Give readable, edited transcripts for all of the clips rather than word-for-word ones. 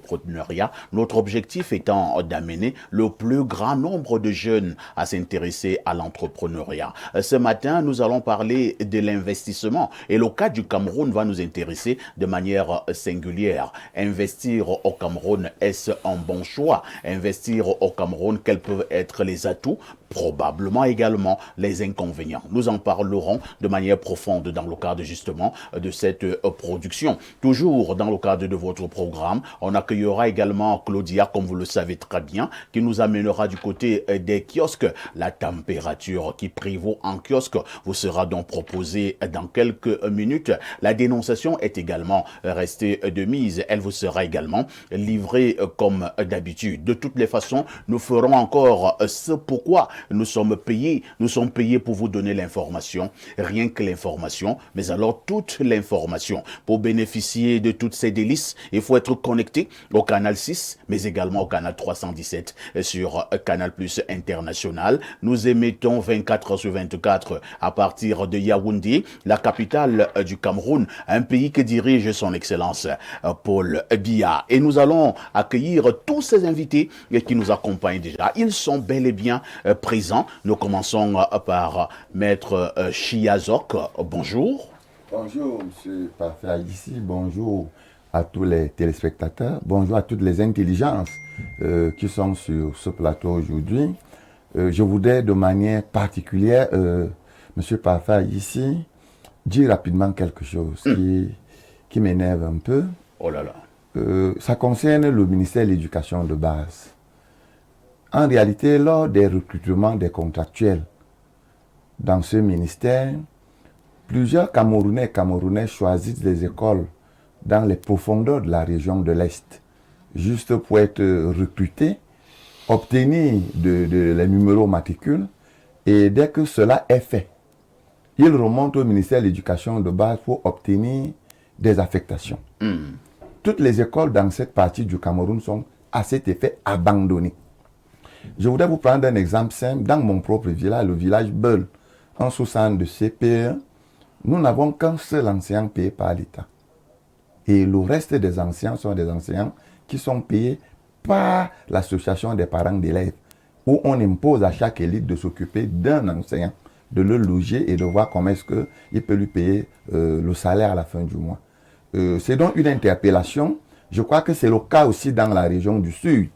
l'entrepreneuriat. Notre objectif étant d'amener le plus grand nombre de jeunes à s'intéresser à l'entrepreneuriat. Ce matin, nous allons parler de l'investissement et le cas du Cameroun va nous intéresser de manière singulière. Investir au Cameroun, est-ce un bon choix? Investir au Cameroun, quels peuvent être les atouts? Probablement également les inconvénients. Nous en parlerons de manière profonde dans le cadre justement de cette production. Toujours dans le cadre de votre programme, on accueillera également Claudia, comme vous le savez très bien, qui nous amènera du côté des kiosques. La température qui prévaut en kiosque vous sera donc proposée dans quelques minutes. La dénonciation est également restée de mise. Elle vous sera également livrée comme d'habitude. De toutes les façons, nous ferons encore ce pourquoi nous sommes payés. Nous sommes payés pour vous donner l'information, rien que l'information, mais alors toute l'information. Pour bénéficier de toutes ces délices, il faut être connecté au canal 6, mais également au canal 317 sur Canal Plus International. Nous émettons 24 heures sur 24 à partir de Yaoundé, la capitale du Cameroun, un pays que dirige son Excellence Paul Biya. Et nous allons accueillir tous ces invités qui nous accompagnent déjà. Ils sont bel et bien présents. Nous commençons par Maître Chiazok. Bonjour. Bonjour, M. Parfait ici. Bonjour à tous les téléspectateurs. Bonjour à toutes les intelligences qui sont sur ce plateau aujourd'hui. Je voudrais de manière particulière, M. Parfait ici, dire rapidement quelque chose qui m'énerve un peu. Oh là là. Ça concerne le ministère de l'Éducation de base. En réalité, lors des recrutements des contractuels dans ce ministère, plusieurs Camerounais et Camerounais choisissent des écoles dans les profondeurs de la région de l'Est, juste pour être recrutés, obtenir les numéros matricules, et dès que cela est fait, ils remontent au ministère de l'Éducation de base pour obtenir des affectations. Toutes les écoles dans cette partie du Cameroun sont à cet effet abandonnées. Je voudrais vous prendre un exemple simple. Dans mon propre village, le village Beul, en sous-centre de CPE, nous n'avons qu'un seul enseignant payé par l'État. Et le reste des enseignants sont des enseignants qui sont payés par l'association des parents d'élèves, où on impose à chaque élite de s'occuper d'un enseignant, de le loger et de voir comment est-ce qu'il peut lui payer le salaire à la fin du mois. C'est donc une interpellation. Je crois que c'est le cas aussi dans la région du Sud.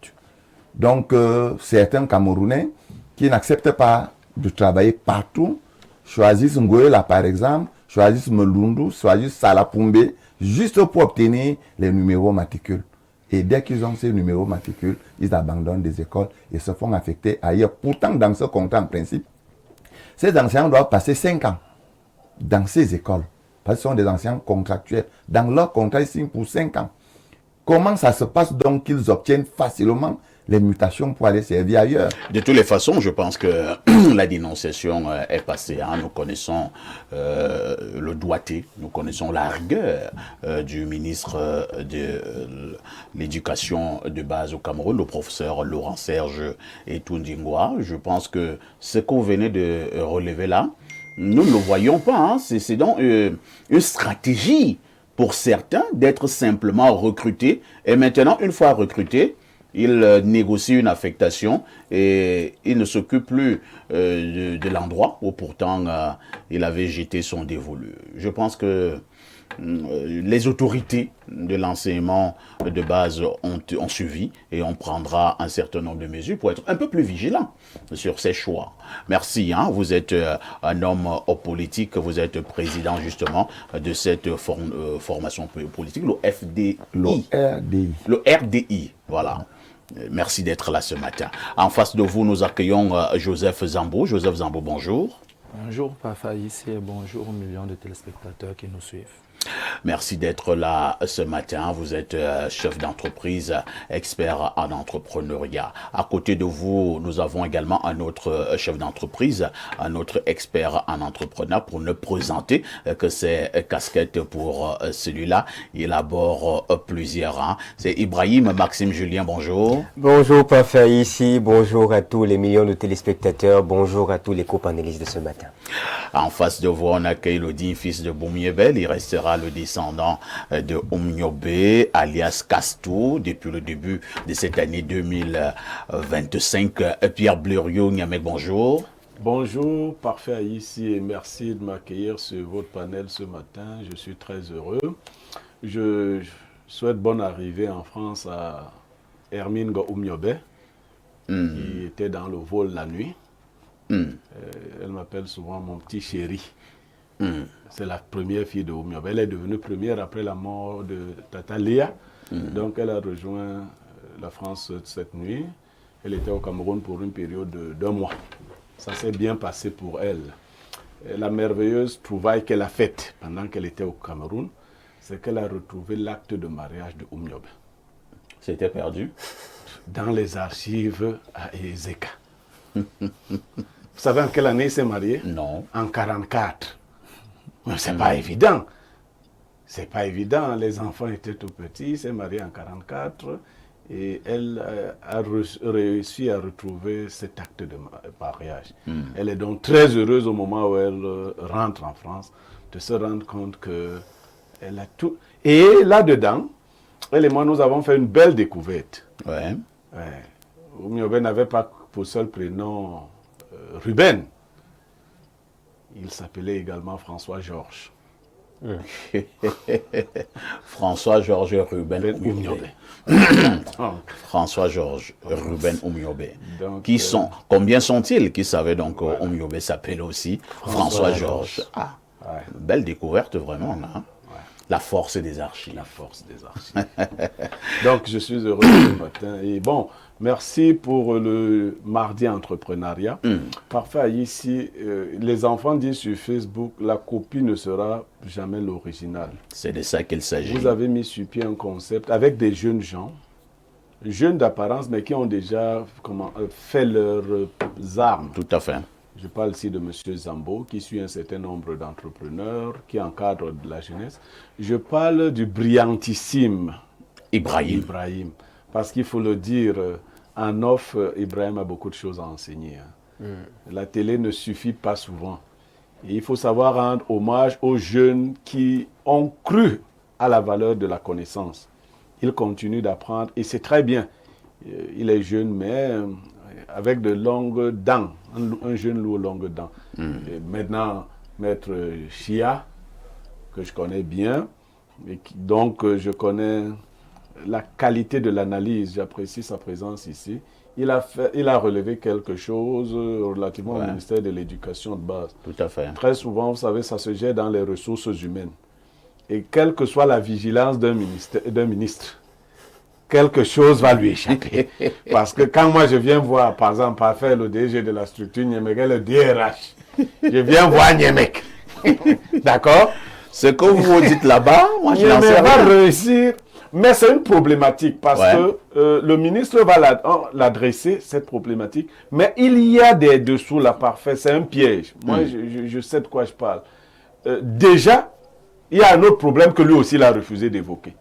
Donc, certains Camerounais qui n'acceptent pas de travailler partout, choisissent Ngoela par exemple, choisissent Melundu, choisissent Salapumbe, juste pour obtenir les numéros matricules. Et dès qu'ils ont ces numéros matricules, ils abandonnent des écoles et se font affecter ailleurs. Pourtant, dans ce contrat, en principe, ces enseignants doivent passer 5 ans dans ces écoles. Parce que ce sont des enseignants contractuels. Dans leur contrat, ils signent pour 5 ans. Comment ça se passe donc qu'ils obtiennent facilement les mutations pour aller servir ailleurs? De toutes les façons, je pense que la dénonciation est passée. Nous connaissons le doigté, nous connaissons la rigueur du ministre de l'Éducation de base au Cameroun, le professeur Laurent-Serge Etundingwa. Je pense que ce que vous venez de relever là, nous ne le voyons pas. C'est donc une stratégie pour certains d'être simplement recrutés. Et maintenant, une fois recrutés, il négocie une affectation et il ne s'occupe plus de l'endroit où pourtant il avait jeté son dévolu. Je pense que les autorités de l'enseignement de base ont suivi et on prendra un certain nombre de mesures pour être un peu plus vigilant sur ces choix. Merci, vous êtes un homme politique, vous êtes président justement de cette formation politique, le FDI. Le RDI, voilà. Merci d'être là ce matin. En face de vous, nous accueillons Joseph Zambo. Joseph Zambo, bonjour. Bonjour, Papa ici et bonjour aux millions de téléspectateurs qui nous suivent. Merci d'être là ce matin. Vous êtes chef d'entreprise, expert en entrepreneuriat. À côté de vous, nous avons également un autre chef d'entreprise, un autre expert en entrepreneuriat pour ne présenter que ses casquettes pour celui-là. Il élabore plusieurs. C'est Ibrahim Maxime Julien, bonjour. Bonjour Papa ici, bonjour à tous les millions de téléspectateurs, bonjour à tous les co-panélistes de ce matin. En face de vous, on accueille le digne fils de Boumiebel. Il restera sera le descendant de Oumniobé, alias Castou, depuis le début de cette année 2025. Pierre Blériot, Niamek, bonjour. Bonjour, parfait ici et merci de m'accueillir sur votre panel ce matin. Je suis très heureux. Je souhaite bonne arrivée en France à Hermine Oumniobé, qui était dans le vol la nuit. Elle m'appelle souvent mon petit chéri. C'est la première fille de Oumniobé. Elle est devenue première après la mort de Tata Léa. Donc elle a rejoint la France cette nuit. Elle était au Cameroun pour une période d'1 mois. Ça s'est bien passé pour elle. Et la merveilleuse trouvaille qu'elle a faite pendant qu'elle était au Cameroun, c'est qu'elle a retrouvé l'acte de mariage de Oumniobé. C'était perdu? Dans les archives à Ezeka. Vous savez en quelle année il s'est marié? Non. En 1944. Mais c'est pas évident. C'est pas évident. Les enfants étaient tout petits. Il s'est marié en 1944. Et elle a réussi à retrouver cet acte de mariage. Elle est donc très heureuse au moment où elle rentre en France de se rendre compte qu'elle a tout. Et là-dedans, elle et moi, nous avons fait une belle découverte. Ouais. Oumniobé n'avait pas pour seul prénom Ruben. Il s'appelait également François-Georges. François-Georges Ruben Oumniobé. François-Georges Ruben Oumniobé. Combien sont-ils qui savaient donc Oumniobé s'appelle aussi François-Georges? Ah, belle découverte vraiment. Hein? La force des archives. La force des archives. Donc je suis heureux ce matin. Et bon, merci pour le mardi entrepreneuriat. Parfait, ici, les enfants disent sur Facebook, la copie ne sera jamais l'original. C'est de ça qu'il s'agit. Vous avez mis sur pied un concept avec des jeunes gens, jeunes d'apparence, mais qui ont déjà fait leurs armes. Tout à fait. Je parle ici de M. Zambo, qui suit un certain nombre d'entrepreneurs, qui encadre de la jeunesse. Je parle du brillantissime Ibrahim. Parce qu'il faut le dire, en off, Ibrahim a beaucoup de choses à enseigner. La télé ne suffit pas souvent. Et il faut savoir rendre hommage aux jeunes qui ont cru à la valeur de la connaissance. Ils continuent d'apprendre et c'est très bien. Il est jeune, mais avec de longues dents. Un jeune loup aux longues dents. Et maintenant, Maître Chia, que je connais bien, et donc je connais la qualité de l'analyse, j'apprécie sa présence ici. Il a relevé quelque chose relativement au ministère de l'Éducation de base. Tout à fait. Très souvent, vous savez, ça se gère dans les ressources humaines. Et quelle que soit la vigilance d'un ministre, quelque chose va lui échapper. Parce que quand moi je viens voir, par exemple, Parfait, le DG de la structure Niamek, le DRH, je viens voir Niamek. D'accord? Ce que vous dites là-bas, moi je n'en sais Niamek va rien. réussir. Mais c'est une problématique parce que le ministre va l'adresser, cette problématique. Mais il y a des dessous là, Parfait, c'est un piège. Moi, je sais de quoi je parle. Déjà, il y a un autre problème que lui aussi il a refusé d'évoquer.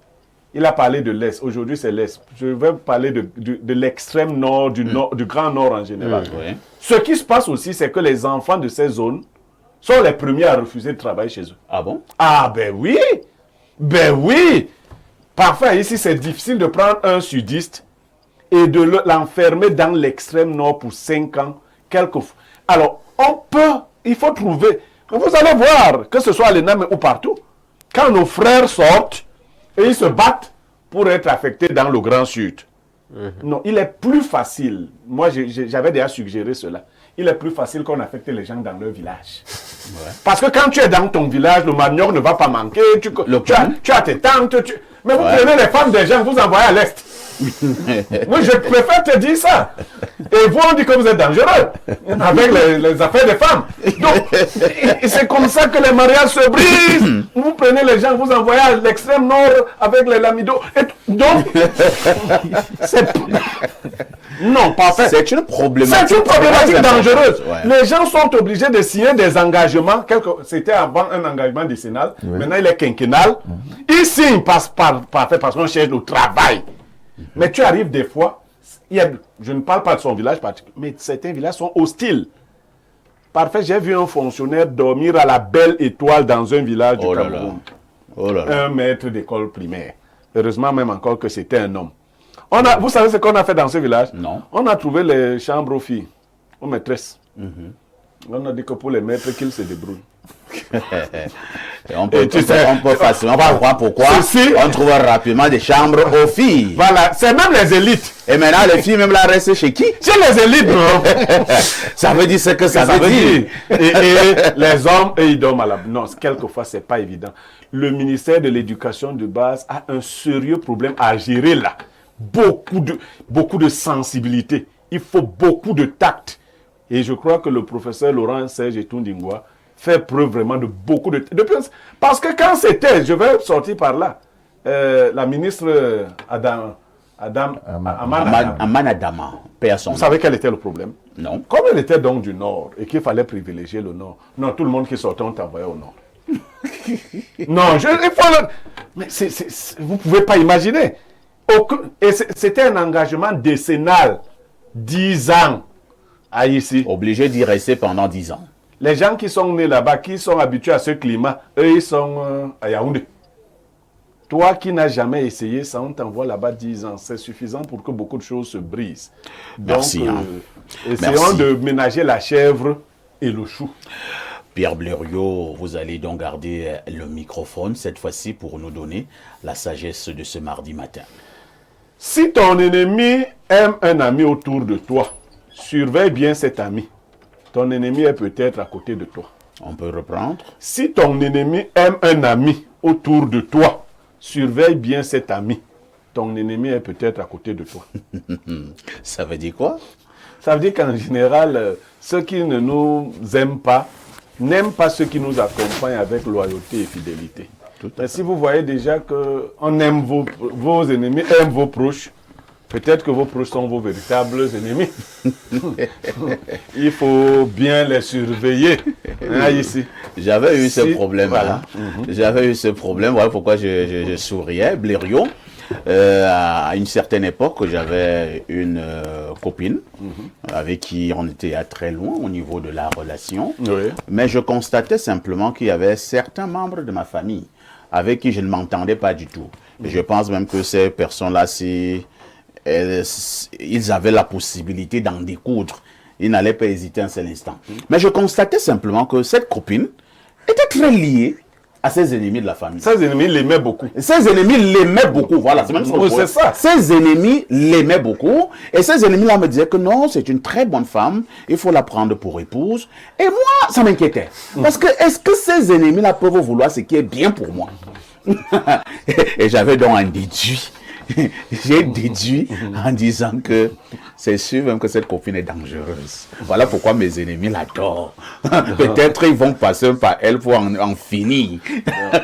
Il a parlé de l'Est. Aujourd'hui, c'est l'Est. Je vais parler de l'extrême nord, du Grand Nord en général. Ce qui se passe aussi, c'est que les enfants de ces zones sont les premiers à refuser de travailler chez eux. Ah bon? Ah ben oui! Ben oui! Parfois, ici, c'est difficile de prendre un sudiste et de l'enfermer dans l'extrême nord pour 5 ans. Alors, il faut trouver. Vous allez voir, que ce soit à l'ENAM ou partout, quand nos frères sortent, et ils se battent pour être affectés dans le Grand Sud. Non, il est plus facile. Moi, j'avais déjà suggéré cela. Il est plus facile qu'on affecte les gens dans leur village. Parce que quand tu es dans ton village, le manioc ne va pas manquer. Tu as tes tantes. Mais vous prenez les femmes des gens, vous envoyez à l'Est. Moi, je préfère te dire ça. Et vous, on dit que vous êtes dangereux avec les affaires des femmes. Donc, c'est comme ça que les mariages se brisent. Vous prenez les gens, vous envoyez à l'extrême nord avec les lamidos. Donc, non, pas fait. C'est une problématique. C'est une problématique dangereuse. Ouais. Les gens sont obligés de signer des engagements. C'était avant un engagement décennal. Maintenant, il est quinquennal. Ils signent parce qu'on cherche le travail. Mais tu arrives des fois, je ne parle pas de son village particulier, mais certains villages sont hostiles. Parfait, j'ai vu un fonctionnaire dormir à la belle étoile dans un village du Cameroun. Oh là là. un maître d'école primaire. Heureusement même encore que c'était un homme. Vous savez ce qu'on a fait dans ce village? Non. On a trouvé les chambres aux filles, aux maîtresses. On a dit que pour les maîtres, qu'ils se débrouillent. On peut tu sais, facilement comprendre pourquoi ceci- on trouve rapidement des chambres aux filles. Voilà, c'est même les élites. Et maintenant, les filles, même là, restent chez qui? Chez les élites, non. Ça veut dire ce que ça Ça veut dire. Et les hommes, ils dorment à la... Non, quelquefois, c'est pas évident. Le ministère de l'Éducation de base a un sérieux problème à gérer là. Beaucoup de sensibilité. Il faut beaucoup de tact. Et je crois que le professeur Laurent Serge Etundingwa fait preuve vraiment de beaucoup de... Parce que quand c'était, je vais sortir par là, la ministre Amanadama, paix à son vous nom. savez quel était le problème? Non. Comme elle était donc du Nord et qu'il fallait privilégier le Nord, non, tout le monde qui sortait, on t'envoyait au Nord. Non, il faut mais vous ne pouvez pas imaginer. Et c'était un engagement décennal, 10 ans à ici. Obligé d'y rester pendant 10 ans. Les gens qui sont nés là-bas, qui sont habitués à ce climat, eux, ils sont à Yaoundé. Toi qui n'as jamais essayé ça, on t'envoie là-bas 10 ans. C'est suffisant pour que beaucoup de choses se brisent. Merci, Donc, hein. essayons Merci. de ménager la chèvre et le chou. Pierre Blériot, vous allez donc garder le microphone cette fois-ci pour nous donner la sagesse de ce mardi matin. Si ton ennemi aime un ami autour de toi, surveille bien cet ami. Ton ennemi est peut-être à côté de toi. On peut reprendre? Si ton ennemi aime un ami autour de toi, surveille bien cet ami. Ton ennemi est peut-être à côté de toi. Ça veut dire quoi? Ça veut dire qu'en général, ceux qui ne nous aiment pas, n'aiment pas ceux qui nous accompagnent avec loyauté et fidélité. Mais si vous voyez déjà qu'on aime vos ennemis, aiment vos proches, peut-être que vos proches sont vos véritables ennemis. Il faut bien les surveiller. Hein, ici. J'avais eu ce problème. Voilà. J'avais eu ce problème. Voilà pourquoi je souriais. Blériot. À une certaine époque, j'avais une copine avec qui on était à très loin au niveau de la relation. Oui. Mais je constatais simplement qu'il y avait certains membres de ma famille avec qui je ne m'entendais pas du tout. Et je pense même que ces personnes-là, si ils avaient la possibilité d'en découdre, ils n'allaient pas hésiter un seul instant. Mais je constatais simplement que cette copine était très liée à ses ennemis de la famille. Ses ennemis l'aimaient beaucoup. Ses ennemis l'aimaient beaucoup, voilà, c'est même ça. Oui, c'est ça. Ses ennemis l'aimaient beaucoup, et ses ennemis-là me disaient que non, c'est une très bonne femme, il faut la prendre pour épouse. Et moi, ça m'inquiétait. Parce que, est-ce que ces ennemis-là peuvent vouloir ce qui est bien pour moi? Et j'avais donc un déduit. J'ai déduit en disant que c'est sûr même que cette copine est dangereuse. Voilà pourquoi mes ennemis l'adorent. Peut-être ils vont passer par elle pour en finir.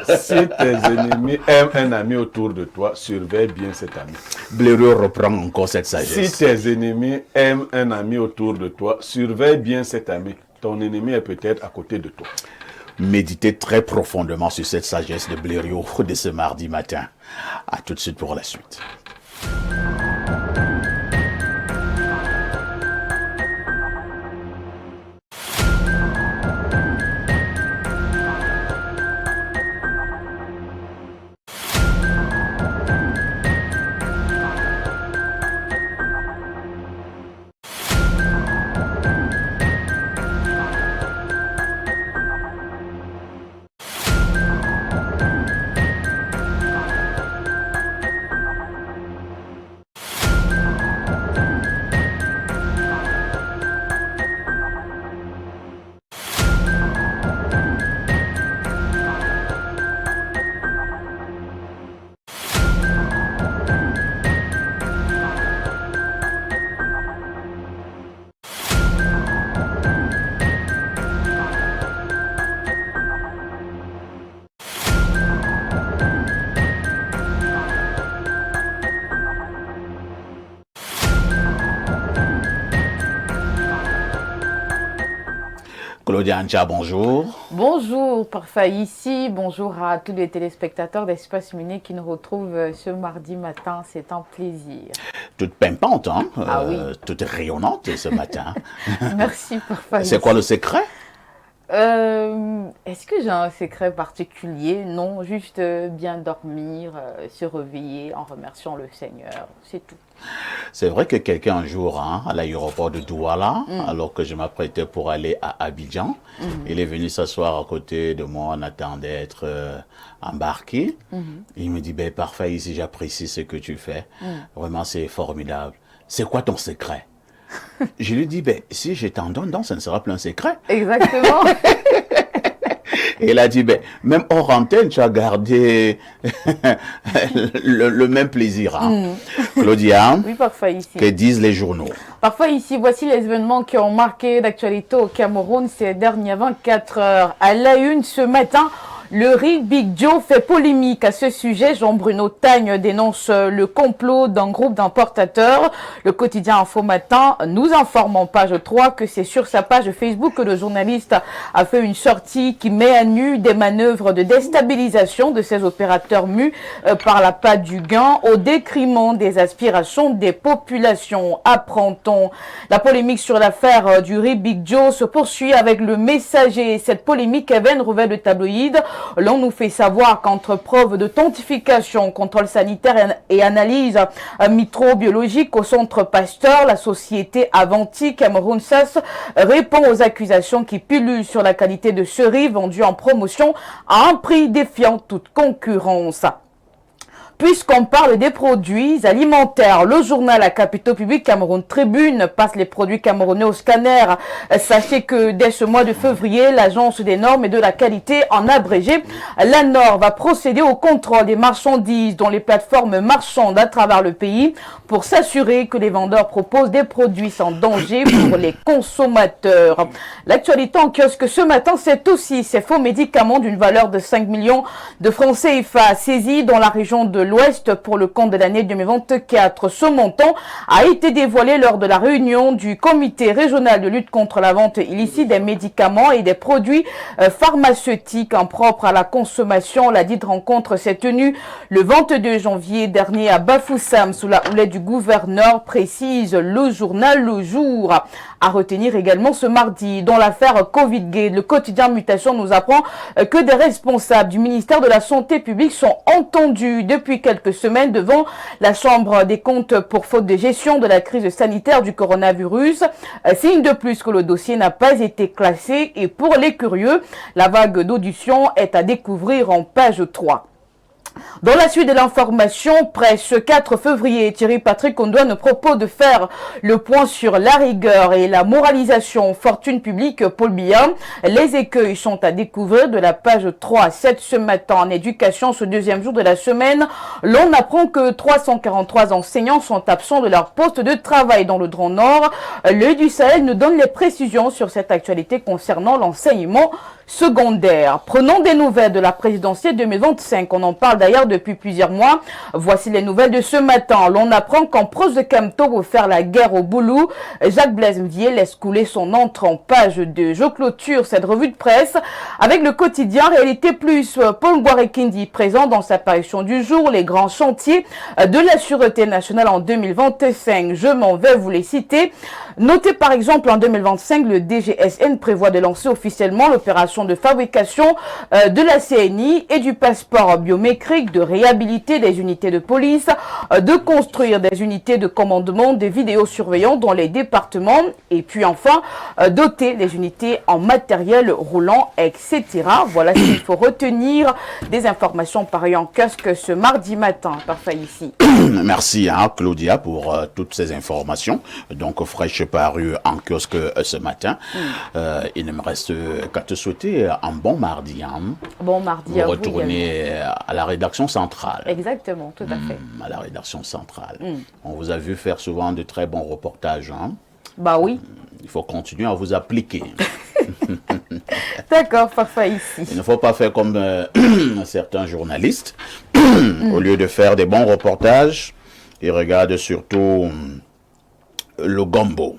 Si tes ennemis aiment un ami autour de toi, surveille bien cet ami. Blériot reprend encore cette sagesse. Si tes ennemis aiment un ami autour de toi, surveille bien cet ami. Ton ennemi est peut-être à côté de toi. Méditez très profondément sur cette sagesse de Blériot de ce mardi matin. À tout de suite pour la suite. Claudia Ancha, bonjour. Bonjour, parfait ici. Bonjour à tous les téléspectateurs d'Espace Lumineux qui nous retrouvent ce mardi matin. C'est un plaisir. Toute pimpante, hein? Ah oui. Toute rayonnante ce matin. Merci, parfait. C'est quoi le secret? Est-ce que j'ai un secret particulier? Non, juste bien dormir, se réveiller en remerciant le Seigneur, c'est tout. C'est vrai que quelqu'un un jour, hein, à l'aéroport de Douala, alors que je m'apprêtais pour aller à Abidjan, il est venu s'asseoir à côté de moi, on attendait d'être embarqué. Il me dit, ben parfait, ici j'apprécie ce que tu fais. Vraiment, c'est formidable. C'est quoi ton secret? Je lui dis, ben si je t'en donne, donc ça ne sera plus un secret. Exactement. Et il a dit, ben, même hors antenne, tu as gardé le même plaisir. Hein. Claudia, Oui, parfois ici. que disent les journaux? Parfois ici, voici les événements qui ont marqué l'actualité au Cameroun ces dernières 24 heures. À la une ce matin, le riz Big Joe fait polémique à ce sujet. Jean-Bruno Tagne dénonce le complot d'un groupe d'importateurs. Le quotidien Info Matin nous informe en page 3 que c'est sur sa page Facebook que le journaliste a fait une sortie qui met à nu des manœuvres de déstabilisation de ces opérateurs mus par la patte du gain au détriment des aspirations des populations. Apprend-on. La polémique sur l'affaire du riz Big Joe se poursuit avec le Messager. Cette polémique avait une revêt de tabloïd. L'on nous fait savoir qu'entre preuves d'authentification, contrôle sanitaire et analyse microbiologique au centre Pasteur, la société Avanti Cameroun SAS répond aux accusations qui pullulent sur la qualité de ce riz vendu en promotion à un prix défiant toute concurrence. Puisqu'on parle des produits alimentaires, le journal à capitaux publics Cameroun Tribune passe les produits camerounais au scanner. Sachez que dès ce mois de février, l'Agence des normes et de la qualité, en abrégé, l'ANOR va procéder au contrôle des marchandises dans les plateformes marchandes à travers le pays pour s'assurer que les vendeurs proposent des produits sans danger pour les consommateurs. L'actualité en kiosque ce matin, c'est aussi ces faux médicaments d'une valeur de 5 millions de francs CFA saisis dans la région de l'Ouest pour le compte de l'année 2024. Ce montant a été dévoilé lors de la réunion du comité régional de lutte contre la vente illicite des médicaments et des produits pharmaceutiques impropres à la consommation. La dite rencontre s'est tenue le 22 janvier dernier à Bafoussam sous la houlette du gouverneur, précise le journal Le Jour. À retenir également ce mardi, dans l'affaire Covid-Gate, le quotidien Mutation nous apprend que des responsables du ministère de la Santé publique sont entendus depuis quelques semaines devant la Chambre des comptes pour faute de gestion de la crise sanitaire du coronavirus. Signe de plus que le dossier n'a pas été classé et pour les curieux, la vague d'audition est à découvrir en page 3. Dans la suite de l'information, presse ce 4 février, Thierry Patrick Ondoa nous propose de faire le point sur la rigueur et la moralisation. Fortune publique, Paul Biya. Les écueils sont à découvrir de la page 3 à 7 ce matin. En éducation, ce deuxième jour de la semaine, l'on apprend que 343 enseignants sont absents de leur poste de travail dans le Grand Nord. L'œil du Sahel nous donne les précisions sur cette actualité concernant l'enseignement secondaire. Prenons des nouvelles de la présidentielle 2025. On en parle d'ailleurs depuis plusieurs mois. Voici les nouvelles de ce matin. L'on apprend qu'en proche de Camto pour faire la guerre au Boulou, Jacques Blaise Mvier laisse couler son entrée en page 2. Je clôture cette revue de presse avec le quotidien Réalité Plus. Paul Gouarekindi présent dans sa parution du jour les grands chantiers de la sûreté nationale en 2025. Je m'en vais vous les citer. Notez par exemple en 2025, le DGSN prévoit de lancer officiellement l'opération de fabrication de la CNI et du passeport biométrique, de réhabiliter des unités de police, de construire des unités de commandement, des vidéosurveillants dans les départements et puis enfin doter des unités en matériel roulant, etc. Voilà ce qu'il faut retenir des informations parues en kiosque ce mardi matin. Parfait ici. Merci hein, Claudia pour toutes ces informations. Donc fraîche parues en kiosque ce matin. Il ne me reste qu'à te souhaiter un bon mardi. Hein. Bon mardi à vous. Retourner à la rédaction centrale. Exactement, tout à fait. À la rédaction centrale. On vous a vu faire souvent de très bons reportages. Hein. Bah oui. Il faut continuer à vous appliquer. D'accord, parfait ici. Il ne faut pas faire comme certains journalistes. Au lieu de faire des bons reportages, ils regardent surtout le gombo.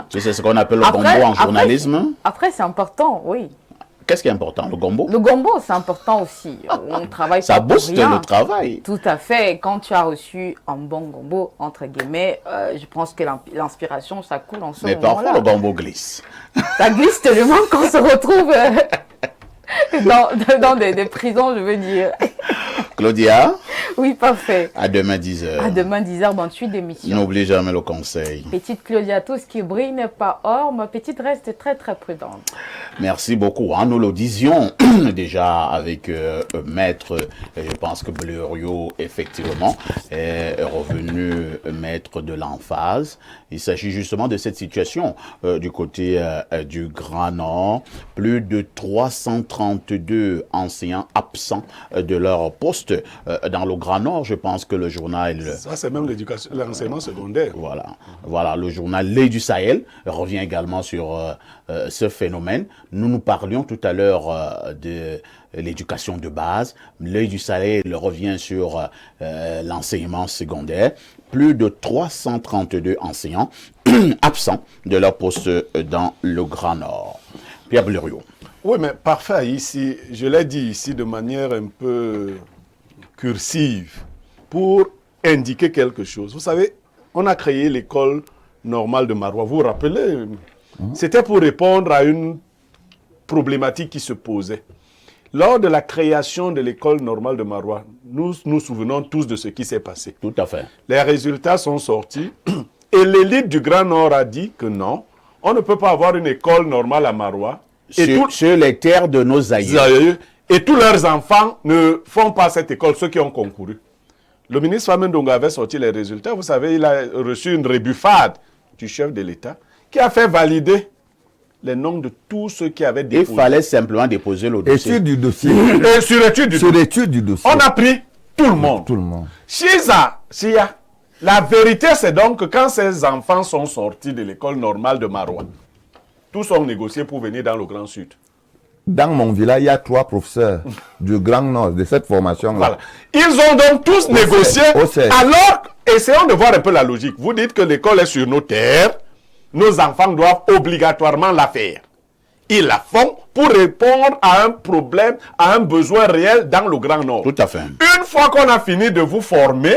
Tu sais ce qu'on appelle le gombo en journalisme? Après, c'est important, oui. Qu'est-ce qui est important? Le gombo? Le gombo, c'est important aussi. On travaille Ça pas pour booste rien. le travail. Tout à fait. Quand tu as reçu un bon gombo, entre guillemets, je pense que l'inspiration, ça coule en ce Mais moment-là. parfois, le gombo glisse. Ça glisse tellement qu'on se retrouve dans des prisons, je veux dire. Claudia, Oui, parfait. à demain 10h. À demain 10h dans Suite d'émission. N'oublie jamais le conseil. Petite Claudia, tout ce qui brille n'est pas or. Ma petite reste très très prudente. Merci beaucoup. Hein. Nous le disions déjà avec Maître, je pense que Blériot, effectivement, est revenu maître de l'emphase. Il s'agit justement de cette situation du côté du Grand Nord. Plus de 332 enseignants absents de leur poste dans le Grand Nord. Je pense que le journal... Ça, c'est même l'enseignement secondaire. Voilà, le journal L'Œil du Sahel revient également sur ce phénomène. Nous parlions tout à l'heure de l'éducation de base. L'Œil du Sahel revient sur l'enseignement secondaire. Plus de 332 enseignants absents de leur poste dans le Grand Nord. Pierre Blériot. Oui, mais parfait ici, je l'ai dit ici de manière un peu cursive, pour indiquer quelque chose. Vous savez, on a créé l'école normale de Maroua. Vous vous rappelez? C'était pour répondre à une problématique qui se posait. Lors de la création de l'école normale de Maroua, nous nous souvenons tous de ce qui s'est passé. Tout à fait. Les résultats sont sortis et l'élite du Grand Nord a dit que non, on ne peut pas avoir une école normale à Maroua. Sur les terres de nos aïeux. Et tous leurs enfants ne font pas cette école, ceux qui ont concouru. Le ministre Famine Ndongo avait sorti les résultats. Vous savez, il a reçu une rébuffade du chef de l'État qui a fait valider les noms de tous ceux qui avaient déposé. Il fallait simplement déposer le dossier. Étude du dossier. Et sur l'étude du Sur dossier. l'étude du dossier. On a pris tout le monde. Tout le monde. Shia, la vérité, c'est donc que quand ces enfants sont sortis de l'école normale de Maroua, tous ont négocié pour venir dans le Grand Sud. Dans mon village, il y a 3 professeurs du Grand Nord de cette formation-là. Voilà. Ils ont donc tous négocié. Alors, essayons de voir un peu la logique. Vous dites que l'école est sur nos terres. Nos enfants doivent obligatoirement la faire. Ils la font pour répondre à un problème, à un besoin réel dans le Grand Nord. Tout à fait. Une fois qu'on a fini de vous former,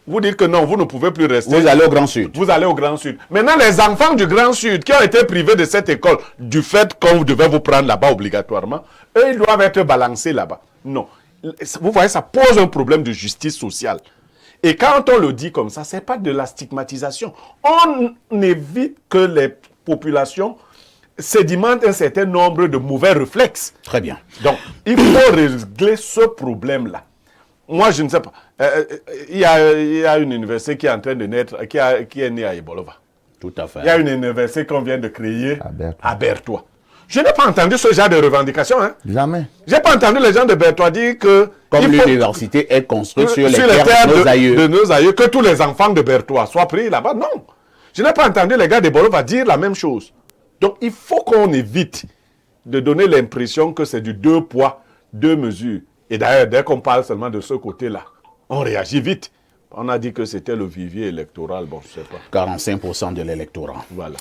vous dites que non, vous ne pouvez plus rester. Vous allez au Grand Sud. Vous allez au Grand Sud. Maintenant, les enfants du Grand Sud qui ont été privés de cette école, du fait qu'on devait vous prendre là-bas obligatoirement, eux, ils doivent être balancés là-bas. Non. Vous voyez, ça pose un problème de justice sociale. Et quand on le dit comme ça, ce n'est pas de la stigmatisation. On évite que les populations sédimentent un certain nombre de mauvais réflexes. Très bien. Donc, il faut régler ce problème-là. Moi, je ne sais pas. Il y a une université qui est en train de naître, qui est née à Ebolova. Tout à fait. Il y a une université qu'on vient de créer À à Bertois. Je n'ai pas entendu ce genre de revendication. Hein. Jamais. Je n'ai pas entendu les gens de Bertois dire que... Comme il faut l'université est construite sur les les terres de nos aïeux. de nos aïeux, que tous les enfants de Bertois soient pris là-bas. Non. Je n'ai pas entendu les gars de Bolova dire la même chose. Donc, il faut qu'on évite de donner l'impression que c'est du 2 poids, 2 mesures. Et d'ailleurs, dès qu'on parle seulement de ce côté-là, on réagit vite. On a dit que c'était le vivier électoral, bon, je ne sais pas. 45% de l'électorat. Voilà.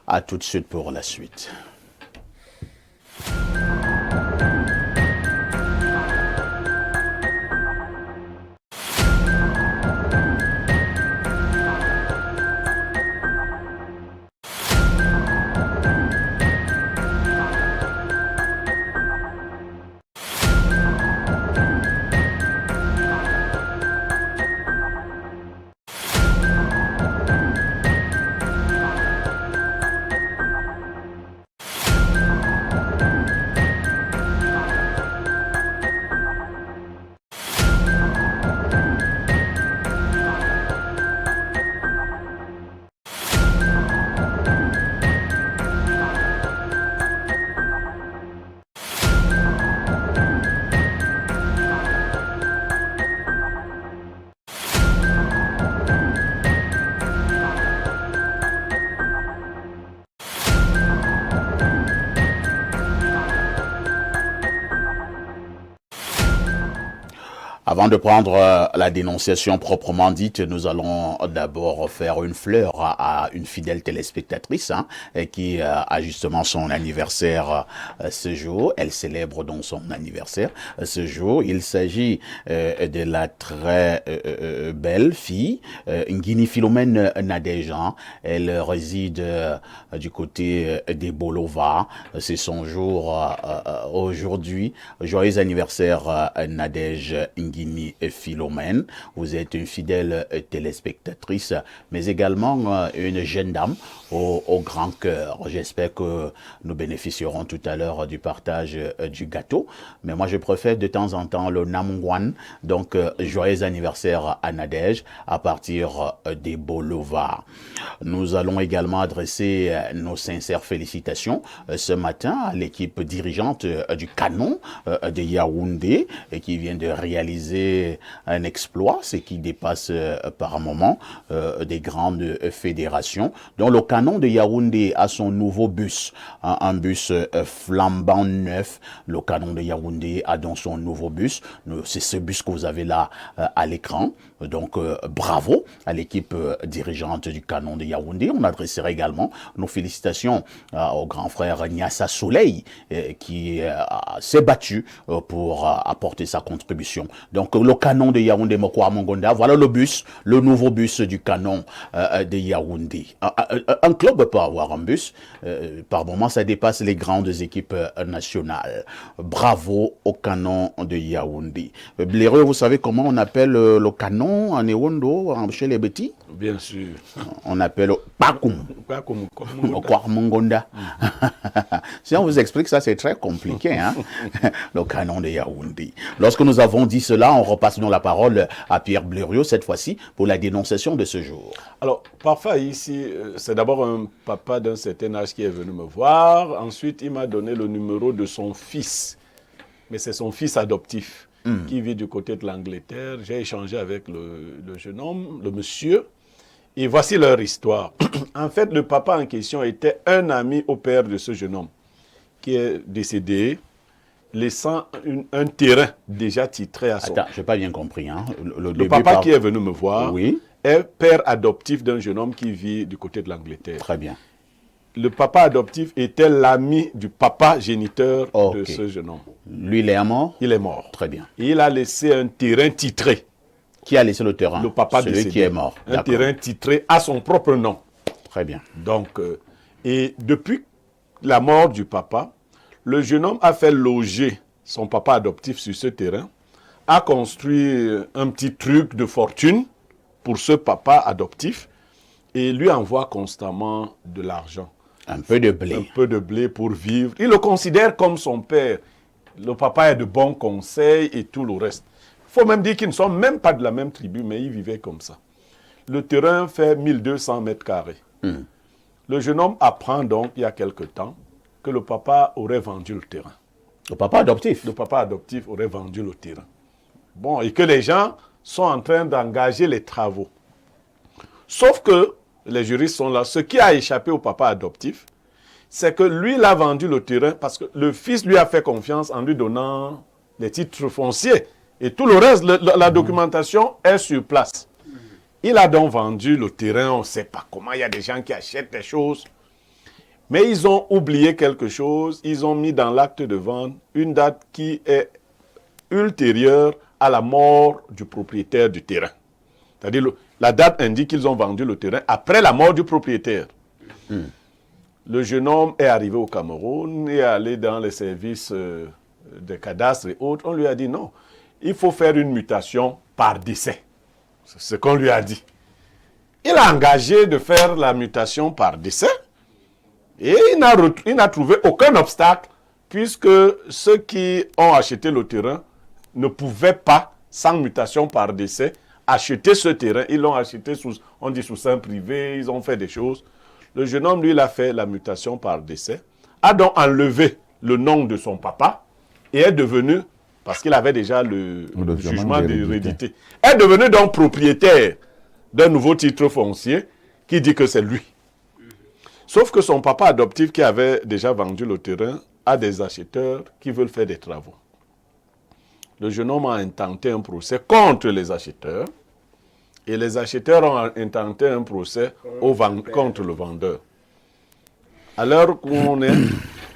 À tout de suite pour la suite. Avant de prendre la dénonciation proprement dite, nous allons d'abord faire une fleur à une fidèle téléspectatrice qui a justement son anniversaire ce jour. Elle célèbre donc son anniversaire ce jour. Il s'agit de la très belle fille, Ngini Philomène Nadège. Elle réside du côté des Bolova. C'est son jour aujourd'hui. Joyeux anniversaire Nadège Ngini Philomène. Vous êtes une fidèle téléspectatrice, mais également une jeune dame au grand cœur. J'espère que nous bénéficierons tout à l'heure du partage du gâteau. Mais moi, je préfère de temps en temps le Namungwan. Donc, joyeux anniversaire à Nadège à partir des Bolova. Nous allons également adresser nos sincères félicitations ce matin à l'équipe dirigeante du Canon de Yaoundé et qui vient de réaliser un exploit, ce qui dépasse par moment des grandes fédérations, dont le Canon de Yaoundé a son nouveau bus, un bus flambant neuf. Le Canon de Yaoundé a donc son nouveau bus. C'est ce bus que vous avez là à l'écran. Donc bravo à l'équipe dirigeante du Canon de Yaoundé. On adressera également nos félicitations au grand frère Nyassa Soleil qui s'est battu pour apporter sa contribution. Donc le Canon de Yaoundé Mokwa Mongonda, voilà le bus, le nouveau bus du Canon de Yaoundé. Un club peut avoir un bus, par moment ça dépasse les grandes équipes nationales. Bravo au Canon de Yaoundé. Bléreux, vous savez comment on appelle le Canon en Ewondo, chez les petits? Bien sûr. On appelle Pakoum. Pakoum. Mongonda. Si on vous explique ça, c'est très compliqué. Le Canon de Yaoundé. Lorsque nous avons dit cela, on repasse donc la parole à Pierre Blériot, cette fois-ci, pour la dénonciation de ce jour. Alors, parfois ici, c'est d'abord un papa d'un certain âge qui est venu me voir. Ensuite, il m'a donné le numéro de son fils. Mais c'est son fils adoptif qui vit du côté de l'Angleterre. J'ai échangé avec le jeune homme, le monsieur. Et voici leur histoire. En fait, le papa en question était un ami au père de ce jeune homme qui est décédé, laissant un terrain déjà titré à son... Attends, je n'ai pas bien compris. Le papa qui est venu me voir oui, est père adoptif d'un jeune homme qui vit du côté de l'Angleterre. très bien. Le papa adoptif était l'ami du papa géniteur de ce jeune homme. Lui, il est mort? Il est mort. Très bien. Et il a laissé un terrain titré. Qui a laissé le terrain? Le papa Celui décédé. qui est mort. Un terrain titré à son propre nom. Très bien. Donc, et depuis la mort du papa, le jeune homme a fait loger son papa adoptif sur ce terrain, a construit un petit truc de fortune pour ce papa adoptif et lui envoie constamment de l'argent. Un peu de blé. Un peu de blé pour vivre. Il le considère comme son père. Le papa a de bons conseils et tout le reste. Il faut même dire qu'ils ne sont même pas de la même tribu, mais ils vivaient comme ça. Le terrain fait 1200 mètres carrés. Le jeune homme apprend donc, il y a quelque temps, que le papa aurait vendu le terrain. Le papa adoptif? Le papa adoptif aurait vendu le terrain. Bon, et que les gens sont en train d'engager les travaux. Sauf que, les juristes sont là, ce qui a échappé au papa adoptif, c'est que lui, il a vendu le terrain parce que le fils lui a fait confiance en lui donnant les titres fonciers. Et tout le reste, la documentation est sur place. Il a donc vendu le terrain, on ne sait pas comment, il y a des gens qui achètent des choses. Mais ils ont oublié quelque chose, ils ont mis dans l'acte de vente une date qui est ultérieure à la mort du propriétaire du terrain. C'est-à-dire, la date indique qu'ils ont vendu le terrain après la mort du propriétaire. Le jeune homme est arrivé au Cameroun et est allé dans les services de cadastre et autres. On lui a dit non, il faut faire une mutation par décès. C'est ce qu'on lui a dit. Il a engagé de faire la mutation par décès et il n'a trouvé aucun obstacle puisque ceux qui ont acheté le terrain ne pouvaient pas, sans mutation par décès, acheter ce terrain. Ils l'ont acheté sous seing privé, ils ont fait des choses. Le jeune homme, lui, il a fait la mutation par décès, a donc enlevé le nom de son papa et est devenu, parce qu'il avait déjà le jugement d'hérédité, est devenu donc propriétaire d'un nouveau titre foncier qui dit que c'est lui. Sauf que son papa adoptif qui avait déjà vendu le terrain a des acheteurs qui veulent faire des travaux. le jeune homme a intenté un procès contre les acheteurs et les acheteurs ont intenté un procès contre le vendeur. À l'heure où on est,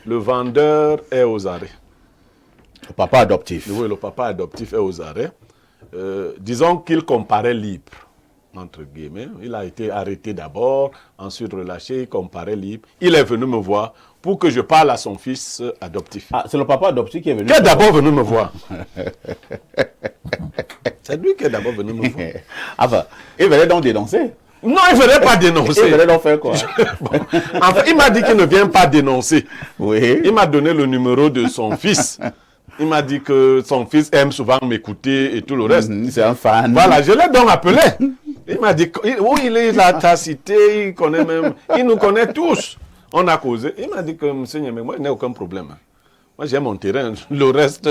le vendeur est aux arrêts. Le papa adoptif. Oui, le papa adoptif est aux arrêts. Disons qu'il comparait libre, entre guillemets. Il a été arrêté d'abord, ensuite relâché, il comparait libre. Il est venu me voir pour que je parle à son fils adoptif. Ah, c'est le papa adoptif qui est venu. Qui est d'abord venu me voir. C'est lui qui est d'abord venu me voir. Enfin, il venait donc dénoncer. Non, il ne venait pas dénoncer. Il venait donc faire quoi? Bon. Enfin, il m'a dit qu'il ne vient pas dénoncer. Oui. Il m'a donné le numéro de son fils. Il m'a dit que son fils aime souvent m'écouter et tout le reste. C'est un fan. Voilà, je l'ai donc appelé. Il m'a dit, oui, il a ta cité, il connaît même, il nous connaît tous. On a causé. Il m'a dit que, monsieur Niamey, moi, il n'y a aucun problème. Moi, j'ai mon terrain. Le reste...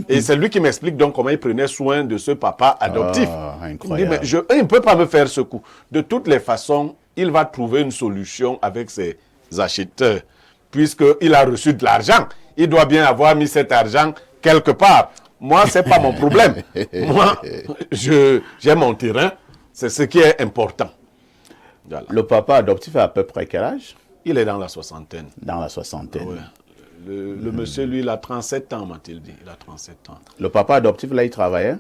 Et c'est lui qui m'explique donc comment il prenait soin de ce papa adoptif. Incroyable. Il dit, mais il ne peut pas me faire ce coup. De toutes les façons, il va trouver une solution avec ses acheteurs. Puisqu'il a reçu de l'argent. Il doit bien avoir mis cet argent quelque part. Moi, ce n'est pas mon problème. Moi, j'ai mon terrain. C'est ce qui est important. Voilà. Le papa adoptif a à peu près quel âge? Il est dans la soixantaine. Dans la soixantaine. Ouais. Le monsieur, lui, il a 37 ans, m'a-t-il dit. Il a 37 ans. Le papa adoptif, là, il travaillait?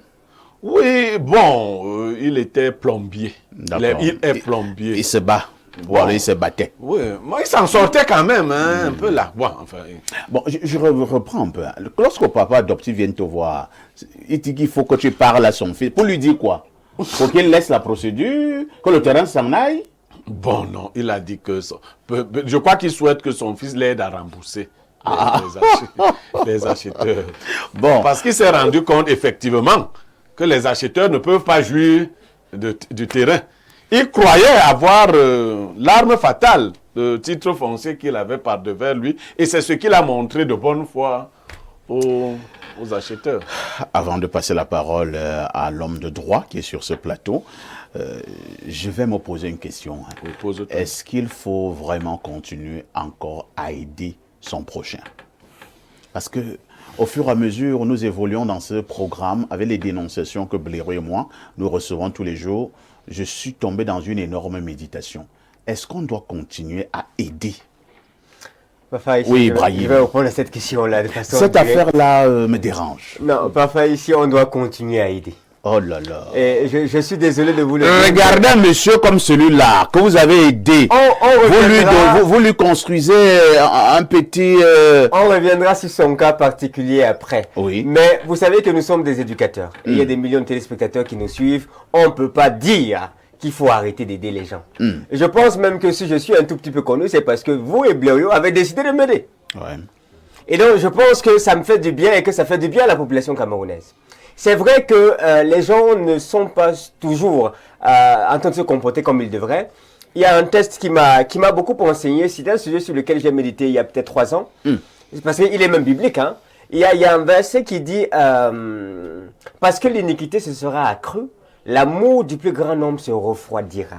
Oui, bon, il était plombier. Il est plombier. Il se bat. Bon, il se battait. Oui, moi, il s'en sortait quand même, hein, un peu là. Bon, enfin, bon je reprends un peu. Lorsque le papa adoptif vient te voir, il dit qu'il faut que tu parles à son fils. Pour lui dire quoi? Faut qu'il laisse la procédure, que le terrain s'en aille? Bon, non, il a dit que... Je crois qu'il souhaite que son fils l'aide à rembourser les acheteurs. Bon. Parce qu'il s'est rendu compte, effectivement, que les acheteurs ne peuvent pas jouir du terrain. Il croyait avoir l'arme fatale, le titre foncier qu'il avait par devers lui, et c'est ce qu'il a montré de bonne foi aux acheteurs. Avant de passer la parole à l'homme de droit qui est sur ce plateau, je vais me poser une question. Est-ce qu'il faut vraiment continuer encore à aider son prochain? Parce que au fur et à mesure où nous évoluons dans ce programme, avec les dénonciations que Blaireau et moi, nous recevons tous les jours, je suis tombé dans une énorme méditation. Est-ce qu'on doit continuer à aider? Parfois, ici, oui, je vais répondre à cette question-là de façon cette directe. affaire-là me dérange. Non, parfois ici, on doit continuer à aider. Oh là là. Et je suis désolé de vous le dire. Regardez un monsieur comme celui-là, que vous avez aidé. Vous lui construisez un petit... On reviendra sur son cas particulier après. Oui. Mais vous savez que nous sommes des éducateurs. Il y a des millions de téléspectateurs qui nous suivent. On ne peut pas dire qu'il faut arrêter d'aider les gens. Je pense même que si je suis un tout petit peu connu, c'est parce que vous et Blaireau avez décidé de m'aider. Ouais. Et donc, je pense que ça me fait du bien et que ça fait du bien à la population camerounaise. C'est vrai que les gens ne sont pas toujours en train de se comporter comme ils devraient. Il y a un test qui m'a beaucoup enseigné. C'est un sujet sur lequel j'ai médité il y a peut-être 3 ans. Parce qu'il est même biblique. Hein. Il y a un verset qui dit « Parce que l'iniquité se sera accrue, l'amour du plus grand nombre se refroidira.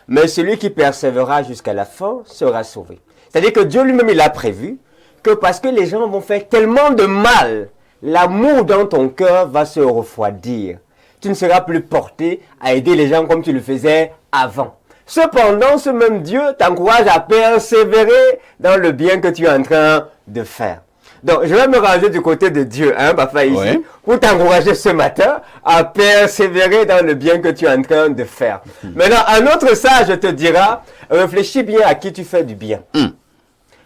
Mais celui qui persévérera jusqu'à la fin sera sauvé. » C'est-à-dire que Dieu lui-même, il a prévu que parce que les gens vont faire tellement de mal, l'amour dans ton cœur va se refroidir. Tu ne seras plus porté à aider les gens comme tu le faisais avant. Cependant, ce même Dieu t'encourage à persévérer dans le bien que tu es en train de faire. Donc, je vais me ranger du côté de Dieu, hein, papa, ici, ouais, pour t'encourager ce matin à persévérer dans le bien que tu es en train de faire. Maintenant, un autre sage te dira, réfléchis bien à qui tu fais du bien.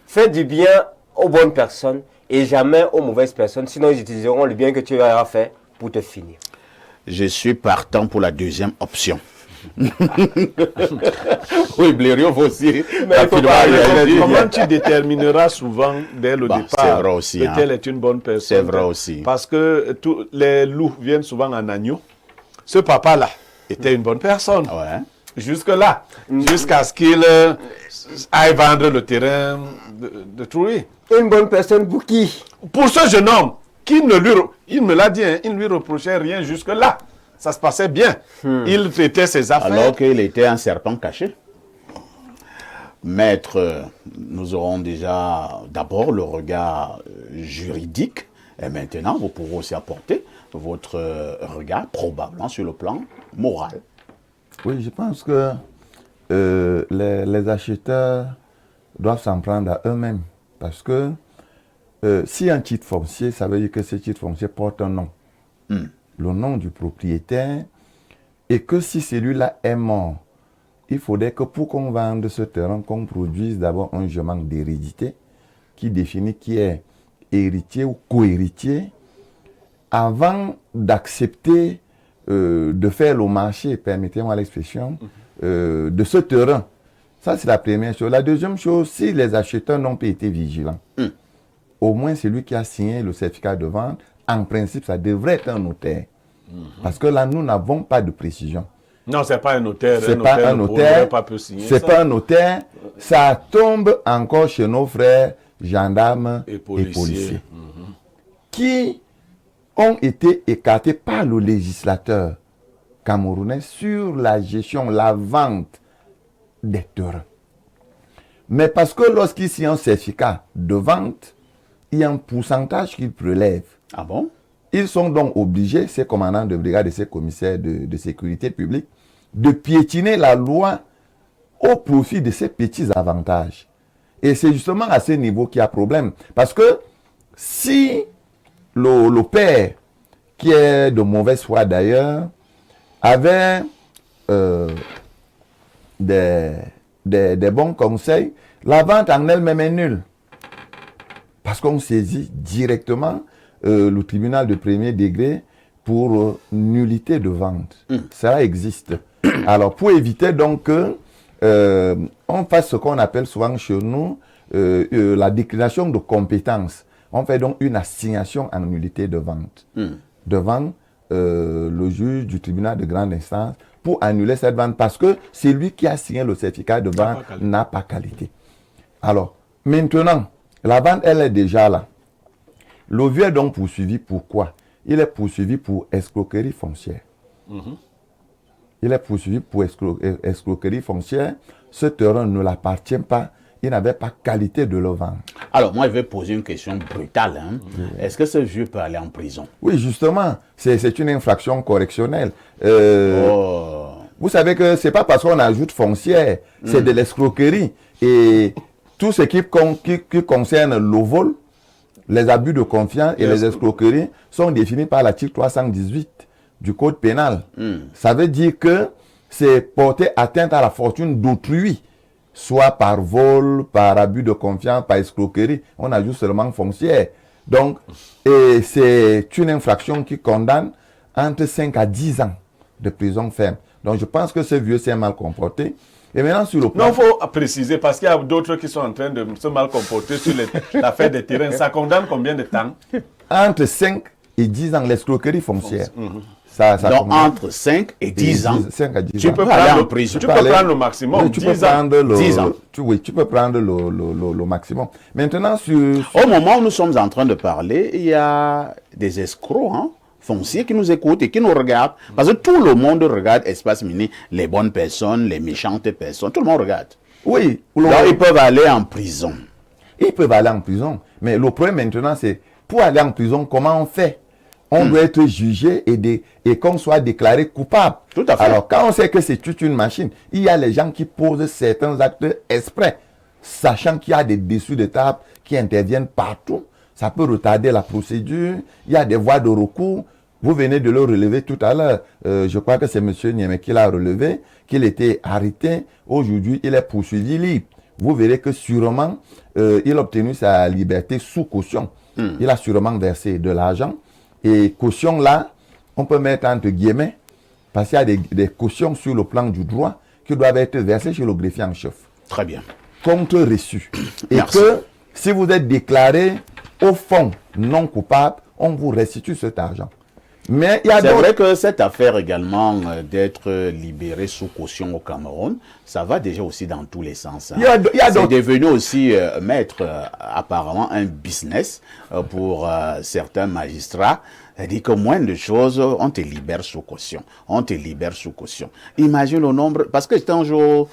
Fais du bien aux bonnes personnes et jamais aux mauvaises personnes. Sinon, ils utiliseront le bien que tu auras fait pour te finir. Je suis partant pour la deuxième option. Oui, Blaireau aussi. Mais comment tu détermineras souvent dès le départ aussi, lequel est une bonne personne? C'est vrai aussi. Parce que tous les loups viennent souvent en agneau. Ce papa-là était une bonne personne. Ouais. Jusque-là. Jusqu'à ce qu'il aille vendre le terrain de Trouy. Une bonne personne pour qui? Pour ce jeune homme, il me l'a dit, hein, il ne lui reprochait rien jusque-là. Ça se passait bien. Il traitait ses affaires. Alors qu'il était un serpent caché. Maître, nous aurons déjà d'abord le regard juridique. Et maintenant, vous pourrez aussi apporter votre regard, probablement sur le plan moral. Oui, je pense que les acheteurs doivent s'en prendre à eux-mêmes. Parce que si un titre foncier, ça veut dire que ce titre foncier porte un nom. Le nom du propriétaire. Et que si celui-là est mort, il faudrait que pour qu'on vende ce terrain, qu'on produise d'abord un jugement d'hérédité qui définit qui est héritier ou co-héritier avant d'accepter de faire le marché, permettez-moi l'expression, de ce terrain. Ça, c'est la première chose. La deuxième chose, si les acheteurs n'ont pas été vigilants, au moins celui qui a signé le certificat de vente, en principe, ça devrait être un notaire. Parce que là, nous n'avons pas de précision. Non, ce n'est pas un notaire. C'est pas un notaire. C'est pas un notaire. Ça tombe encore chez nos frères gendarmes et policiers. Qui ont été écartés par le législateur camerounais sur la gestion, la vente des terrains. Mais parce que lorsqu'ils signent un certificat de vente, il y a un pourcentage qu'ils prélèvent. Ah bon? Ils sont donc obligés, ces commandants de brigade et ces commissaires de sécurité publique, de piétiner la loi au profit de ces petits avantages. Et c'est justement à ce niveau qu'il y a problème. Parce que si le père, qui est de mauvaise foi d'ailleurs, avait des bons conseils, la vente en elle-même est nulle. Parce qu'on saisit directement le tribunal de premier degré pour nullité de vente. Ça existe. Alors, pour éviter donc que on fasse ce qu'on appelle souvent chez nous la déclination de compétences. On fait donc une assignation en nullité de vente devant le juge du tribunal de grande instance pour annuler cette vente parce que c'est lui qui a signé le certificat de vente n'a pas qualité. Alors, maintenant, la vente, elle est déjà là. Le vieux est donc poursuivi pourquoi? Il est poursuivi pour escroquerie foncière. Il est poursuivi pour escroquerie foncière. Ce terrain ne l'appartient pas. Il n'avait pas qualité de le vendre. Alors, moi, je vais poser une question brutale. Est-ce que ce vieux peut aller en prison? Oui, justement. C'est une infraction correctionnelle. Vous savez que ce n'est pas parce qu'on ajoute foncière, c'est de l'escroquerie. Et tout ce qui concerne le vol, les abus de confiance et les escroqueries sont définis par l'article 318 du Code pénal. Ça veut dire que c'est porter atteinte à la fortune d'autrui, soit par vol, par abus de confiance, par escroquerie. On ajoute seulement foncière. Donc, et c'est une infraction qui condamne entre 5 à 10 ans de prison ferme. Donc, je pense que ce vieux s'est mal comporté. Et maintenant, sur le plan... Non, il faut préciser, parce qu'il y a d'autres qui sont en train de se mal comporter sur l'affaire des terrains. Ça condamne combien de temps? Entre 5 et 10 ans, l'escroquerie foncière. Donc, entre 5 et 10 ans, 5 à 10 tu ans. peux prendre le maximum, oui, 10 ans. 10 ans. Tu peux prendre le maximum. Maintenant, Au moment où nous sommes en train de parler, il y a des escrocs, fonciers qui nous écoutent et qui nous regardent. Parce que tout le monde regarde Espace Mini, les bonnes personnes, les méchantes personnes, tout le monde regarde. Oui. Donc, ils peuvent aller en prison. Ils peuvent aller en prison. Mais le problème maintenant, c'est pour aller en prison, comment on fait? On doit être jugé et qu'on soit déclaré coupable. Tout à fait. Alors, quand on sait que c'est toute une machine, il y a les gens qui posent certains actes exprès, sachant qu'il y a des dessous de table qui interviennent partout. Ça peut retarder la procédure. Il y a des voies de recours. Vous venez de le relever tout à l'heure. Je crois que c'est M. Niamey qui l'a relevé, qu'il était arrêté. Aujourd'hui, il est poursuivi libre. Vous verrez que sûrement, il a obtenu sa liberté sous caution. Il a sûrement versé de l'argent. Et caution là, on peut mettre entre guillemets, parce qu'il y a des cautions sur le plan du droit qui doivent être versées chez le greffier en chef. Très bien. Contre reçu. Et Merci. que si vous êtes déclaré au fond non coupable, on vous restitue cet argent. Mais il y a C'est vrai que cette affaire également d'être libéré sous caution au Cameroun, ça va déjà aussi dans tous les sens. Il y a c'est devenu aussi, maître, apparemment un business pour certains magistrats Elle dit que moins de choses, on te libère sous caution. On te libère sous caution. Imagine le nombre, parce que c'était un jour,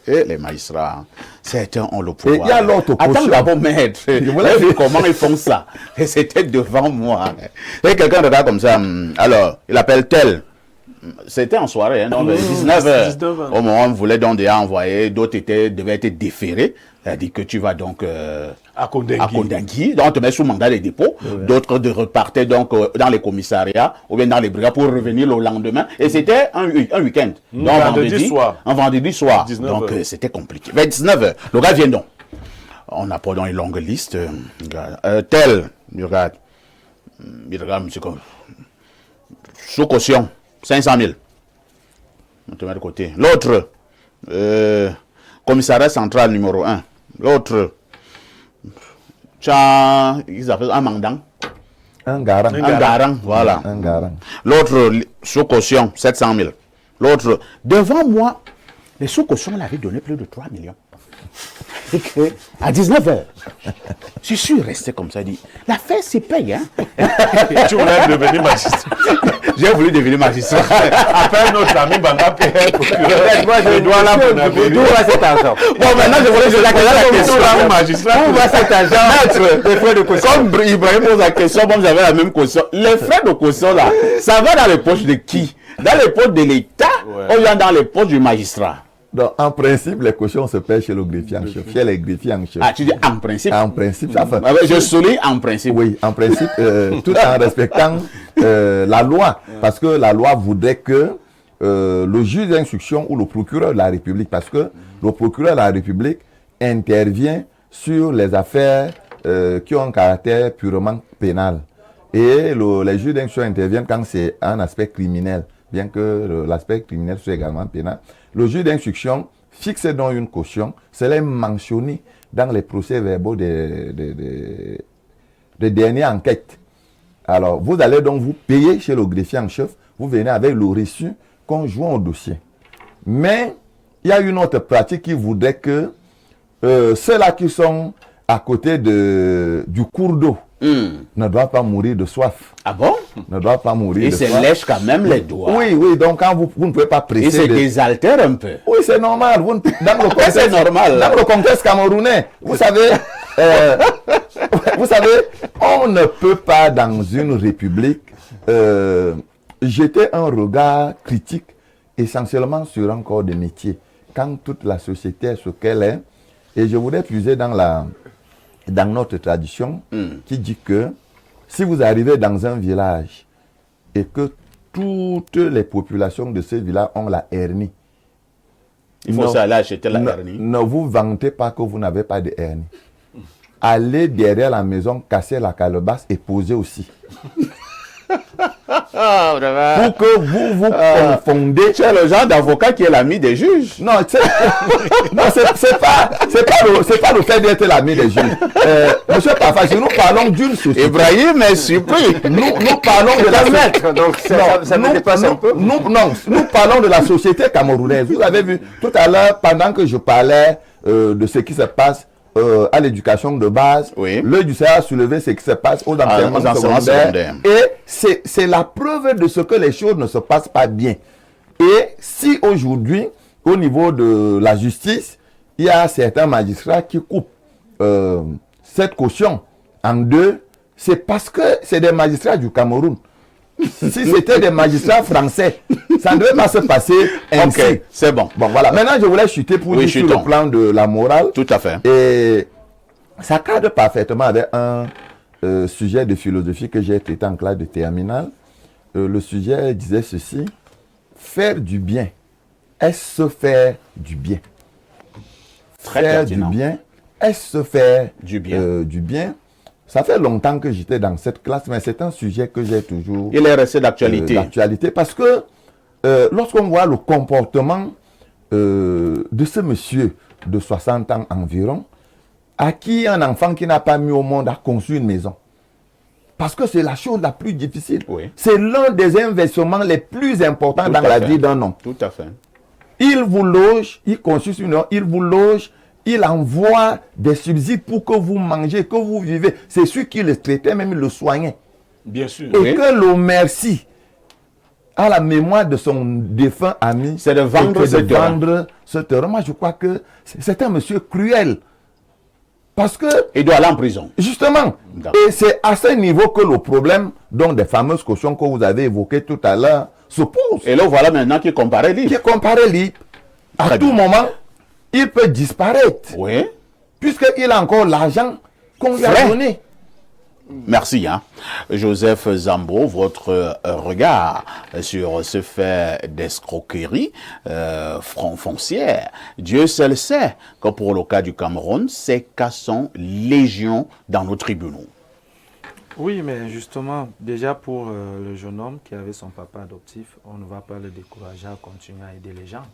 et les magistrats, certains ont le pouvoir. Et il y a l'autre Attends caution. d'abord, maître. Voilà comment ils font ça. Et c'était devant moi. Et quelqu'un regarde comme ça. Alors, il appelle tel. C'était en soirée, hein, donc 19h. 19h. Au moment où on voulait donc déjà envoyer, d'autres devaient être déférés. Elle dit que tu vas donc À Kondengui. à Kondengui, donc on te met sous mandat de dépôt. D'autres repartaient donc dans les commissariats ou bien dans les brigades pour revenir le lendemain. Et c'était un week-end. Donc vendredi soir. Un vendredi soir. 19 donc heures. c'était compliqué. Vers 19h, le gars vient donc. On a pas dans une longue liste. Tel, il regarde, monsieur comme sous caution, 500 000. On te met de côté. L'autre, commissariat central numéro 1. L'autre, ils appellent un mandant. Un garant. Un garant, voilà. Un garant. L'autre, sous-caution, 700 000. L'autre, devant moi, les sous-cautions l'avaient donné plus de 3 millions. Et que, à 19h, je suis resté comme ça, dit, l'affaire c'est paye, hein. Tu voulais devenir magistrat. J'ai voulu devenir magistrat. Appelle notre ami Banga Pierre, procureur. Moi, je dois là pour d'où va cet argent? Bon, maintenant, je voulais poser la question. magistrat. Où va cet argent? Les frais de caution. Comme Ibrahim pose la question, bon, j'avais la même caution. Les frais de caution, là, ça va dans les poches de qui? Dans les poches de l'État ou bien dans les poches du magistrat? Donc, en principe, les cautions se paient chez le greffier en chef. Chez les greffiers en chef. Ah, tu dis en principe? En principe, ça fait. Ah ouais, je souligne en principe. Oui, en principe, tout en respectant la loi. Parce que la loi voudrait que le juge d'instruction ou le procureur de la République, parce que le procureur de la République intervient sur les affaires qui ont un caractère purement pénal. Et les juges d'instruction interviennent quand c'est un aspect criminel, bien que l'aspect criminel soit également pénal. Le juge d'instruction fixe donc une caution, cela est mentionné dans les procès-verbaux des dernières enquêtes. Alors, vous allez donc vous payer chez le greffier en chef, vous venez avec le reçu conjoint au dossier. Mais, il y a une autre pratique qui voudrait que ceux-là qui sont à côté du cours d'eau ne doivent pas mourir de soif. Ah bon? Ne doivent pas mourir Et de se soif. lèche quand même les doigts. Oui, oui, donc quand vous ne pouvez pas presser... Et se de- désaltère un peu. Oui, c'est normal. Dans le contexte, C'est normal. Dans le contexte camerounais, vous savez, on ne peut pas dans une république jeter un regard critique essentiellement sur un corps de métier quand toute la société est ce qu'elle est. Et je voudrais puiser dans notre tradition qui dit que si vous arrivez dans un village et que toutes les populations de ce village ont la hernie, Il faut aller acheter la hernie. ne vous vantez pas que vous n'avez pas de hernie. Allez derrière la maison, casser la calebasse et poser aussi. Pour que vous vous confondez. C'est le genre d'avocat qui est l'ami des juges. Non, c'est pas le fait d'être l'ami des juges. Monsieur Pafa, si nous parlons d'une société. Ibrahim est surpris. Nous parlons de la Maître, donc ça me dépasse un peu. Nous parlons de la société camerounaise. Vous avez vu tout à l'heure, pendant que je parlais de ce qui se passe à l'éducation de base, Oui. l'œil du Sahel a soulevé ce qui se passe aux enseignements secondaires. Et c'est la preuve de ce que les choses ne se passent pas bien. Et si aujourd'hui, au niveau de la justice, il y a certains magistrats qui coupent cette caution en deux, c'est parce que c'est des magistrats du Cameroun. Si c'était des magistrats français, ça ne devait pas se passer ainsi. Ok, c'est bon. Bon, voilà. Maintenant, je voulais chuter pour dire sur chutons. le plan de la morale. Tout à fait. Et ça cadre parfaitement avec un sujet de philosophie que j'ai traité en classe de terminale. Le sujet disait ceci: faire du bien, est-ce faire du bien? Très Faire pertinent. du bien, est-ce faire Du bien. du bien? Ça fait longtemps que j'étais dans cette classe, mais c'est un sujet que j'ai toujours Il est resté d'actualité. d'actualité parce que lorsqu'on voit le comportement de ce monsieur de 60 ans environ, à qui un enfant qui n'a pas mis au monde a conçu une maison. Parce que c'est la chose la plus difficile. Oui. C'est l'un des investissements les plus importants Tout dans à la fait. vie d'un homme. Tout à fait. Il vous loge, il construit une maison, il vous loge, il envoie des subsides pour que vous mangez, que vous vivez. C'est sûr qu'il le traitait, même il le soignait. Bien sûr. Et Oui. que le merci à la mémoire de son défunt ami, C'est de vendre et ce de terrain. vendre ce terrain. Moi, je crois que c'est un monsieur cruel. Parce que, Il doit aller en prison. justement, D'accord. et c'est à ce niveau que le problème, donc des fameuses cautions que vous avez évoquées tout à l'heure, se pose. Et là, voilà maintenant qu'il compare Qui libre. est comparé libre. À Très tout bien. moment, il peut disparaître. Oui. Puisqu'il a encore l'argent qu'on lui a Vrai. donné. Merci. Joseph Zambo, votre regard sur ce fait d'escroquerie foncière. Dieu seul sait que pour le cas du Cameroun, ces cas sont légion dans nos tribunaux. Oui, mais justement, déjà pour le jeune homme qui avait son papa adoptif, on ne va pas le décourager à continuer à aider les gens.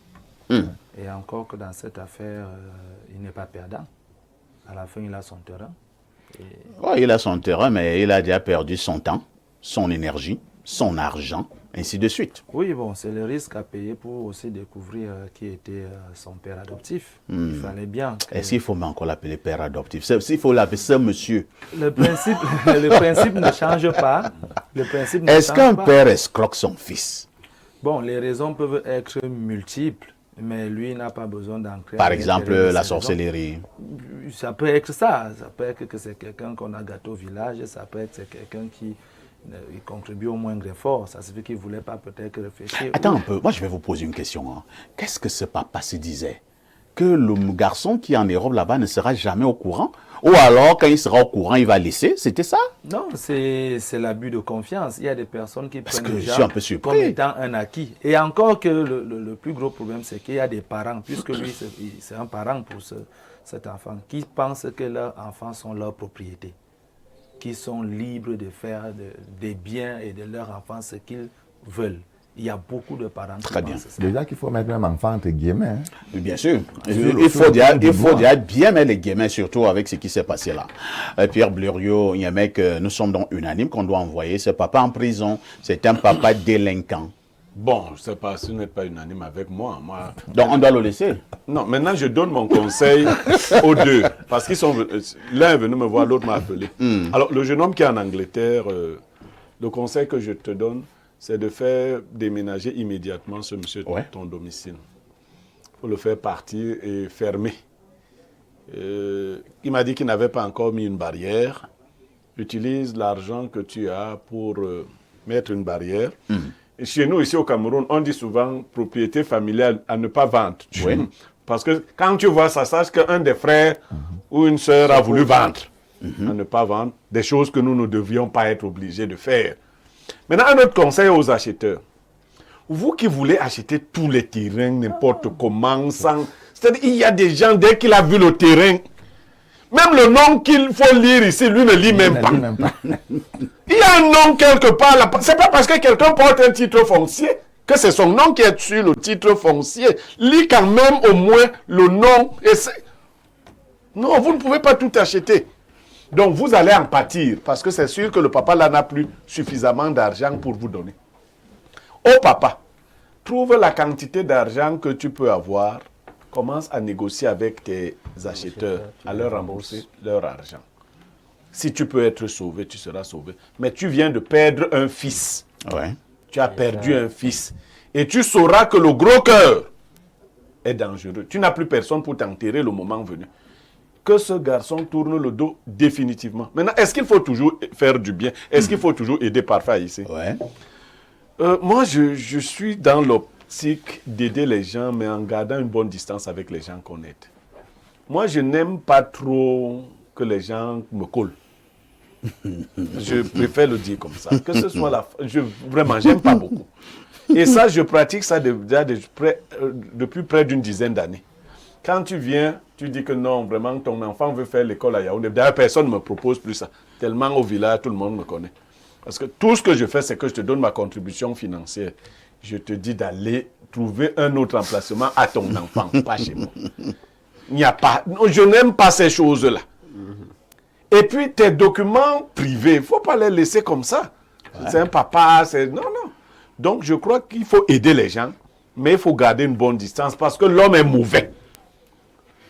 Et encore que dans cette affaire, il n'est pas perdant. À la fin, il a son terrain. Oh, il a son terrain, mais il a déjà perdu son temps, son énergie, son argent, ainsi de suite. Oui, bon, c'est le risque à payer pour aussi découvrir qui était son père adoptif. Il fallait bien. Est-ce qu'il faut encore l'appeler père adoptif? S'il faut l'appeler ce monsieur. Le principe, le principe ne change pas. Le principe ne Est-ce change qu'un pas. père escroque son fils? Bon, les raisons peuvent être multiples, mais lui n'a pas besoin d'ancrer. Par à exemple, l'intérieur de la ces raisons. sorcellerie. Ça peut être ça. Ça peut être que c'est quelqu'un qu'on a gâté au village. Ça peut être c'est quelqu'un qui il contribue au moindre effort. Ça se fait qu'il ne voulait pas peut-être réfléchir. Attends un peu, moi je vais vous poser une question. Qu'est-ce que ce papa se disait? Que le garçon qui est en Europe là-bas ne sera jamais au courant? Ou alors, quand il sera au courant, il va laisser? C'était ça? Non, c'est l'abus de confiance. Il y a des personnes qui Parce prennent que les je gens suis un peu surpris. comme étant un acquis. Et encore que le plus gros problème, c'est qu'il y a des parents, puisque lui, c'est un parent pour cet enfant, qui pensent que leurs enfants sont leur propriété, qui sont libres de faire des biens et de leurs enfants ce qu'ils veulent. Il y a beaucoup de parents Très qui bien. pensent ça. Déjà qu'il faut mettre un enfant entre guillemets. Hein. Bien sûr. le Il faut feu déjà, du il faut bois. déjà bien mettre les guillemets, surtout avec ce qui s'est passé là. Pierre Blériot, il y a un mec, nous sommes donc unanimes qu'on doit envoyer ce papa en prison. C'est un papa délinquant. Bon, je ne sais pas si vous n'êtes pas unanime avec moi. Donc on doit le laisser. Non, maintenant je donne mon conseil aux deux. Parce qu'ils sont l'un est venu me voir, l'autre m'a appelé. Alors, le jeune homme qui est en Angleterre, le conseil que je te donne, c'est de faire déménager immédiatement ce monsieur de Ouais. ton domicile. Il faut le faire partir et fermer. Il m'a dit qu'il n'avait pas encore mis une barrière. Utilise l'argent que tu as pour mettre une barrière. Et chez nous, ici au Cameroun, on dit souvent propriété familiale à ne pas vendre. Oui. Parce que quand tu vois ça, sache qu'un des frères ou une sœur a voulu vendre. À ne pas vendre des choses que nous ne devions pas être obligés de faire. Maintenant, un autre conseil aux acheteurs. Vous qui voulez acheter tous les terrains, n'importe comment, sans... C'est-à-dire, il y a des gens, dès qu'il a vu le terrain, même le nom qu'il faut lire ici, lui ne lit même Il pas. ne dit même pas. Il y a un nom quelque part là. C'est pas parce que quelqu'un porte un titre foncier que c'est son nom qui est sur le titre foncier. Lis quand même au moins le nom. Non, vous ne pouvez pas tout acheter. Donc vous allez en pâtir parce que c'est sûr que le papa là n'a plus suffisamment d'argent pour vous donner. Au papa, trouve la quantité d'argent que tu peux avoir. Commence à négocier avec tes acheteurs, à leur rembourser leur argent. Si tu peux être sauvé, tu seras sauvé. Mais tu viens de perdre un fils. Ouais. Tu as perdu un fils. Et tu sauras que le gros cœur est dangereux. Tu n'as plus personne pour t'enterrer le moment venu. Que ce garçon tourne le dos définitivement. Maintenant, est-ce qu'il faut toujours faire du bien? Est-ce qu'il faut toujours aider parfois ici? Ouais. Moi, je suis dans l'optique d'aider les gens, mais en gardant une bonne distance avec les gens qu'on aide. Moi, je n'aime pas trop que les gens me collent. Je préfère le dire comme ça. Que ce soit vraiment, j'aime pas beaucoup. Et ça, je pratique ça depuis près d'une dizaine d'années. Quand tu viens, tu dis que non, vraiment, ton enfant veut faire l'école à Yaoundé. D'ailleurs, personne ne me propose plus ça. Tellement au village, tout le monde me connaît. Parce que tout ce que je fais, c'est que je te donne ma contribution financière. Je te dis d'aller trouver un autre emplacement à ton enfant, pas chez moi. Il n'y a pas... Je n'aime pas ces choses-là. Et puis, tes documents privés, il ne faut pas les laisser comme ça. Ouais. C'est un papa, c'est... Non, non. Donc, je crois qu'il faut aider les gens, mais il faut garder une bonne distance parce que l'homme est mauvais.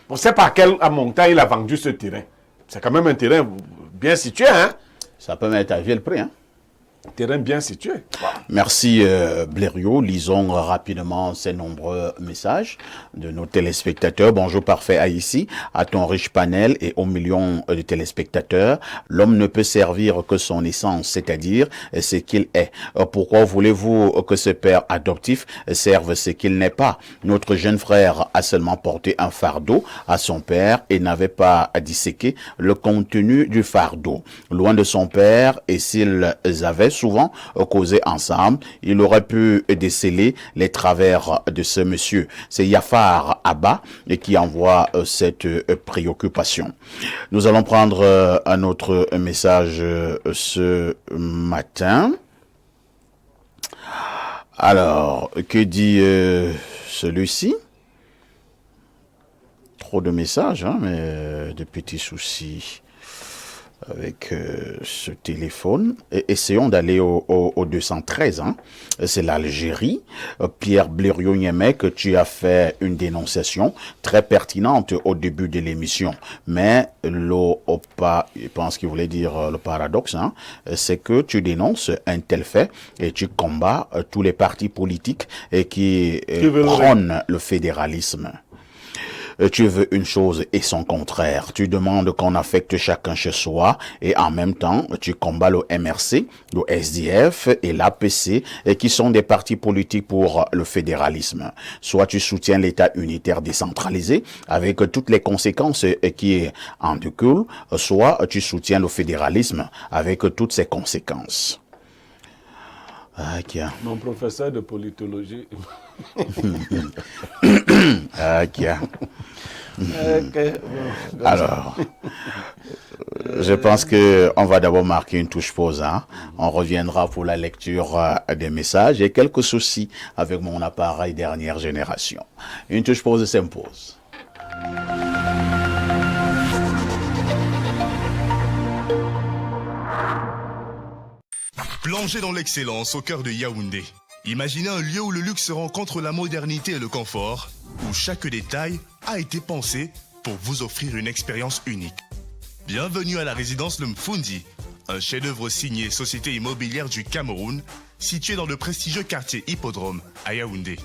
On ne sait pas à quel montant il a vendu ce terrain. C'est quand même un terrain bien situé, hein? Ça peut mettre à vie le prix, hein? terrain bien situé. Merci Blériot. Lisons rapidement ces nombreux messages de nos téléspectateurs. Bonjour parfait Haïti, à ton riche panel et aux millions de téléspectateurs. L'homme ne peut servir que son essence, c'est-à-dire ce qu'il est. Pourquoi voulez-vous que ce père adoptif serve ce qu'il n'est pas? Notre jeune frère a seulement porté un fardeau à son père et n'avait pas à disséquer le contenu du fardeau. Loin de son père, et s'ils avaient souvent causé ensemble, il aurait pu déceler les travers de ce monsieur. C'est Yafar Abba qui envoie cette préoccupation. Nous allons prendre un autre message ce matin. Alors, que dit celui-ci? Trop de messages, hein, mais de petits soucis avec ce téléphone. Essayons d'aller au 213. Hein. C'est l'Algérie. Pierre Blériot-Niemek, tu as fait une dénonciation très pertinente au début de l'émission. Mais je pense qu'il voulait dire le paradoxe, hein, c'est que tu dénonces un tel fait et tu combats tous les partis politiques qui prônent le fédéralisme. Tu veux une chose et son contraire. Tu demandes qu'on affecte chacun chez soi et en même temps, tu combats le MRC, le SDF et l'APC qui sont des partis politiques pour le fédéralisme. Soit tu soutiens l'État unitaire décentralisé avec toutes les conséquences qui en découlent, soit tu soutiens le fédéralisme avec toutes ses conséquences. Mon professeur de politologie. Alors, je pense que on va d'abord marquer une touche pause. Hein. On reviendra pour la lecture des messages. J'ai quelques soucis avec mon appareil dernière génération. Une touche pause s'impose. Plongez dans l'excellence au cœur de Yaoundé. Imaginez un lieu où le luxe rencontre la modernité et le confort, où chaque détail a été pensé pour vous offrir une expérience unique. Bienvenue à la résidence Le Mfundi, un chef-d'œuvre signé Société immobilière du Cameroun, situé dans le prestigieux quartier Hippodrome à Yaoundé.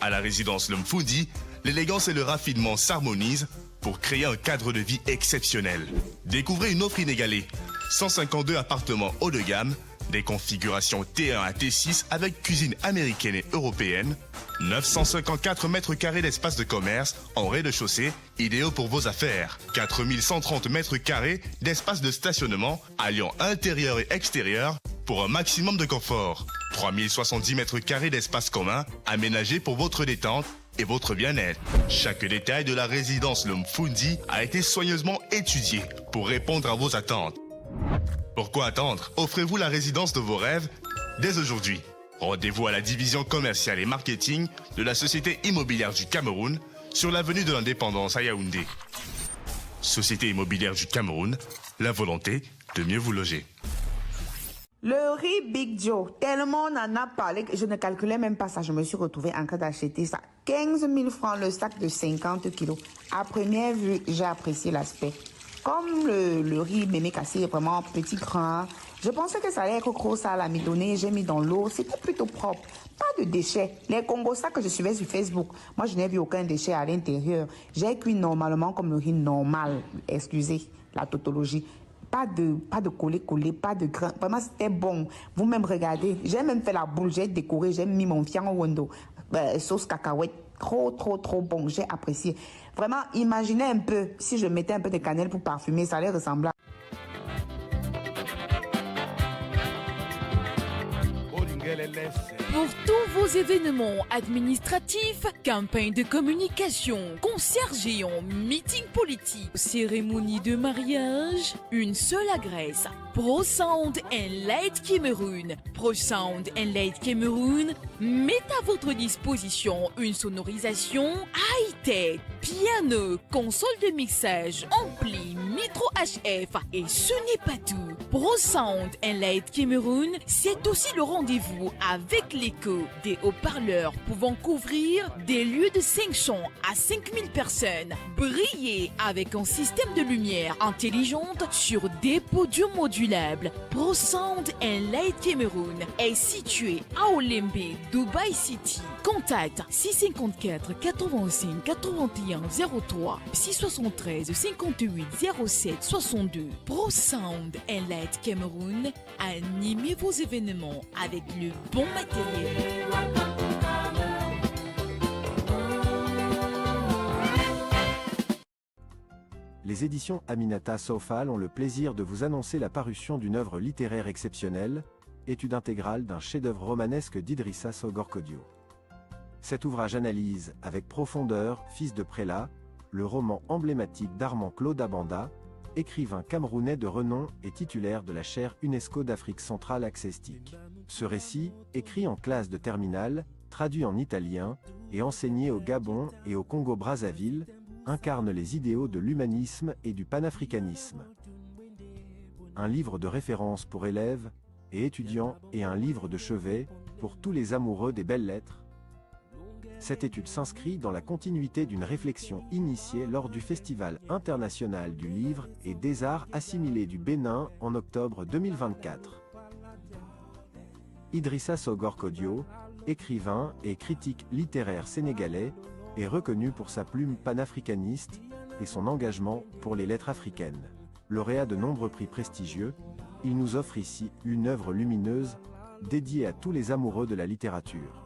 À la résidence Le Mfundi, l'élégance et le raffinement s'harmonisent pour créer un cadre de vie exceptionnel. Découvrez une offre inégalée. 152 appartements haut de gamme, des configurations T1 à T6 avec cuisine américaine et européenne, 954 mètres carrés d'espace de commerce en rez-de-chaussée, idéaux pour vos affaires, 4130 mètres carrés d'espace de stationnement alliant intérieur et extérieur pour un maximum de confort, 3070 mètres carrés d'espace commun aménagés pour votre détente et votre bien-être. Chaque détail de la résidence Le Mfundi a été soigneusement étudié pour répondre à vos attentes. Pourquoi attendre? Offrez-vous la résidence de vos rêves dès aujourd'hui. Rendez-vous à la division commerciale et marketing de la Société immobilière du Cameroun sur l'avenue de l'Indépendance à Yaoundé. Société immobilière du Cameroun, la volonté de mieux vous loger. Le riz Big Joe, tellement on en a parlé que je ne calculais même pas ça. Je me suis retrouvée en train d'acheter ça. 15 000 francs le sac de 50 kilos. À première vue, j'ai apprécié l'aspect. Comme le riz mémé cassé est vraiment petit grain, je pensais que ça allait être gros, ça à l'amidonné, j'ai mis dans l'eau, c'était plutôt propre. Pas de déchets. Les Congos que je suivais sur Facebook, moi je n'ai vu aucun déchet à l'intérieur. J'ai cuit normalement comme le riz normal, excusez la tautologie. Pas de collé, pas de grain. Vraiment, c'était bon. Vous-même regardez. J'ai même fait la boule, j'ai décoré, j'ai mis mon fiang au window. Sauce cacahuète. Trop bon. J'ai apprécié. Vraiment, imaginez un peu, si je mettais un peu de cannelle pour parfumer, ça allait ressembler à... Pour tous vos événements administratifs, campagnes de communication, concerts géants, meetings politiques, cérémonies de mariage, une seule adresse. Pro Sound and Light Cameroun. Pro Sound and Light Cameroun met à votre disposition une sonorisation high-tech, piano, console de mixage, ampli, Nitro HF. Et ce n'est pas tout. Pro Sound Light Cameroun, c'est aussi le rendez-vous avec l'écho des haut-parleurs pouvant couvrir des lieux de 500 à 5000 personnes. Briller avec un système de lumière intelligente sur des podiums modulables. Pro Sound Light Cameroun est situé à Olembe, Dubai City. Contact 654 85 81 03 673 58 07 62. Pro Sound Light Cameroun, animez vos événements avec le bon matériel. Les éditions Aminata Sofal ont le plaisir de vous annoncer la parution d'une œuvre littéraire exceptionnelle, étude intégrale d'un chef-d'œuvre romanesque d'Idrissa Sogorkodio. Cet ouvrage analyse, avec profondeur, Fils de prélat, le roman emblématique d'Armand Claude Abanda, écrivain camerounais de renom et titulaire de la chaire UNESCO d'Afrique centrale accestique. Ce récit, écrit en classe de terminale, traduit en italien, et enseigné au Gabon et au Congo-Brazzaville, incarne les idéaux de l'humanisme et du panafricanisme. Un livre de référence pour élèves et étudiants et un livre de chevet pour tous les amoureux des belles lettres. Cette étude s'inscrit dans la continuité d'une réflexion initiée lors du Festival international du livre et des arts assimilés du Bénin en octobre 2024. Idrissa Sogorkodio, écrivain et critique littéraire sénégalais, est reconnu pour sa plume panafricaniste et son engagement pour les lettres africaines. Lauréat de nombreux prix prestigieux, il nous offre ici une œuvre lumineuse, dédiée à tous les amoureux de la littérature.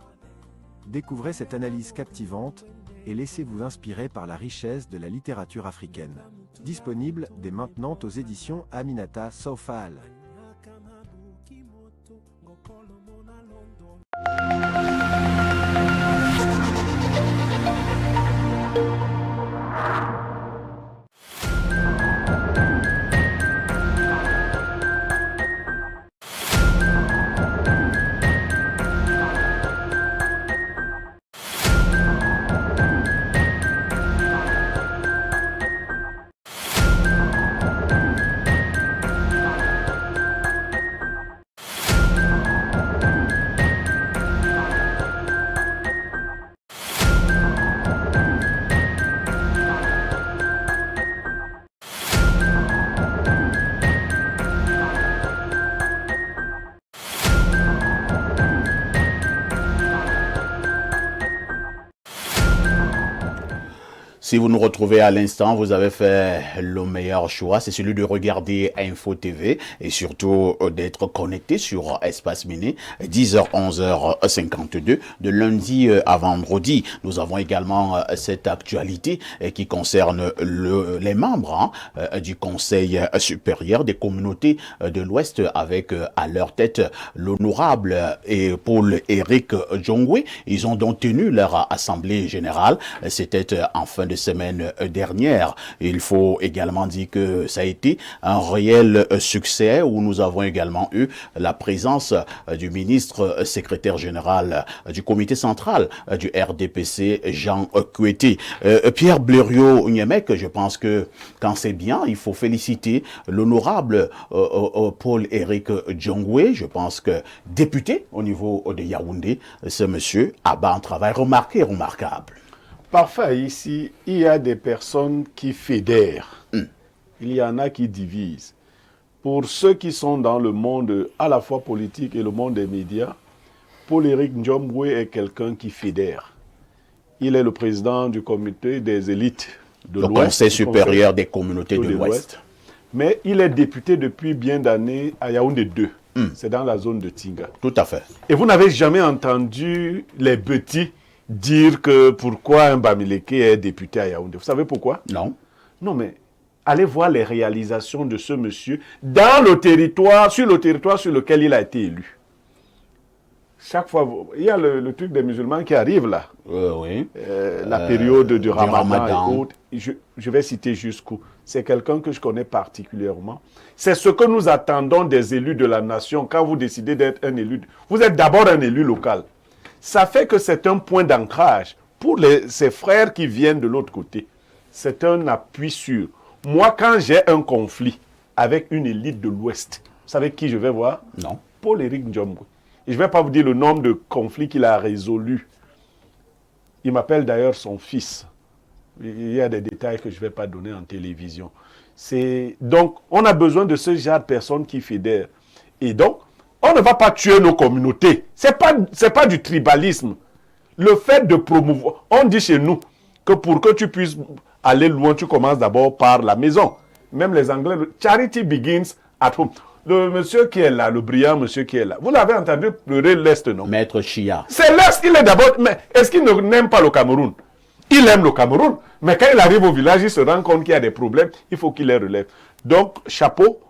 Découvrez cette analyse captivante et laissez-vous inspirer par la richesse de la littérature africaine. Disponible dès maintenant aux éditions Aminata Sofal. Si vous nous retrouvez à l'instant, vous avez fait le meilleur choix, c'est celui de regarder Info TV et surtout d'être connecté sur Espace Mini, 10h, 11h52, de lundi à vendredi. Nous avons également cette actualité qui concerne les membres du Conseil supérieur des communautés de l'Ouest avec à leur tête l'honorable Paul-Éric Djongwe. Ils ont donc tenu leur assemblée générale. C'était en fin de semaine dernière. Il faut également dire que ça a été un réel succès où nous avons également eu la présence du ministre secrétaire général du comité central du RDPC, Jean Kouété. Pierre Blériot-Niemek, je pense que quand c'est bien, il faut féliciter l'honorable Paul-Éric Djongwe. Je pense que député au niveau de Yaoundé, ce monsieur a un travail remarquable. Parfait, ici, il y a des personnes qui fédèrent. Il y en a qui divisent. Pour ceux qui sont dans le monde à la fois politique et le monde des médias, Paul-Éric Djongwe est quelqu'un qui fédère. Il est le président du comité des élites de l'Ouest. Le Conseil supérieur des communautés de l'Ouest. Mais il est député depuis bien d'années à Yaoundé 2. C'est dans la zone de Tinga. Tout à fait. Et vous n'avez jamais entendu les petits dire que pourquoi un Bamileke est député à Yaoundé. Vous savez pourquoi? Non. Non, mais allez voir les réalisations de ce monsieur dans le territoire, sur lequel il a été élu. Chaque fois, il y a le truc des musulmans qui arrive là. Oui. La période du Ramadan et autres. Je vais citer jusqu'où. C'est quelqu'un que je connais particulièrement. C'est ce que nous attendons des élus de la nation quand vous décidez d'être un élu. Vous êtes d'abord un élu local. Ça fait que c'est un point d'ancrage pour ses frères qui viennent de l'autre côté. C'est un appui sûr. Moi, quand j'ai un conflit avec une élite de l'Ouest, vous savez qui je vais voir? Non. Paul-Éric Njombe. Et je ne vais pas vous dire le nombre de conflits qu'il a résolus. Il m'appelle d'ailleurs son fils. Il y a des détails que je ne vais pas donner en télévision. Donc, on a besoin de ce genre de personnes qui fédèrent. Et donc, on ne va pas tuer nos communautés. Ce n'est pas du tribalisme. Le fait de promouvoir... On dit chez nous que pour que tu puisses aller loin, tu commences d'abord par la maison. Même les Anglais, charity begins at home. Le monsieur qui est là, le brillant monsieur qui est là, vous l'avez entendu pleurer l'Est, non? Maître Chia. C'est l'Est, il est d'abord... Mais est-ce qu'il n'aime pas le Cameroun? Il aime le Cameroun, mais quand il arrive au village, il se rend compte qu'il y a des problèmes, il faut qu'il les relève. Donc, chapeau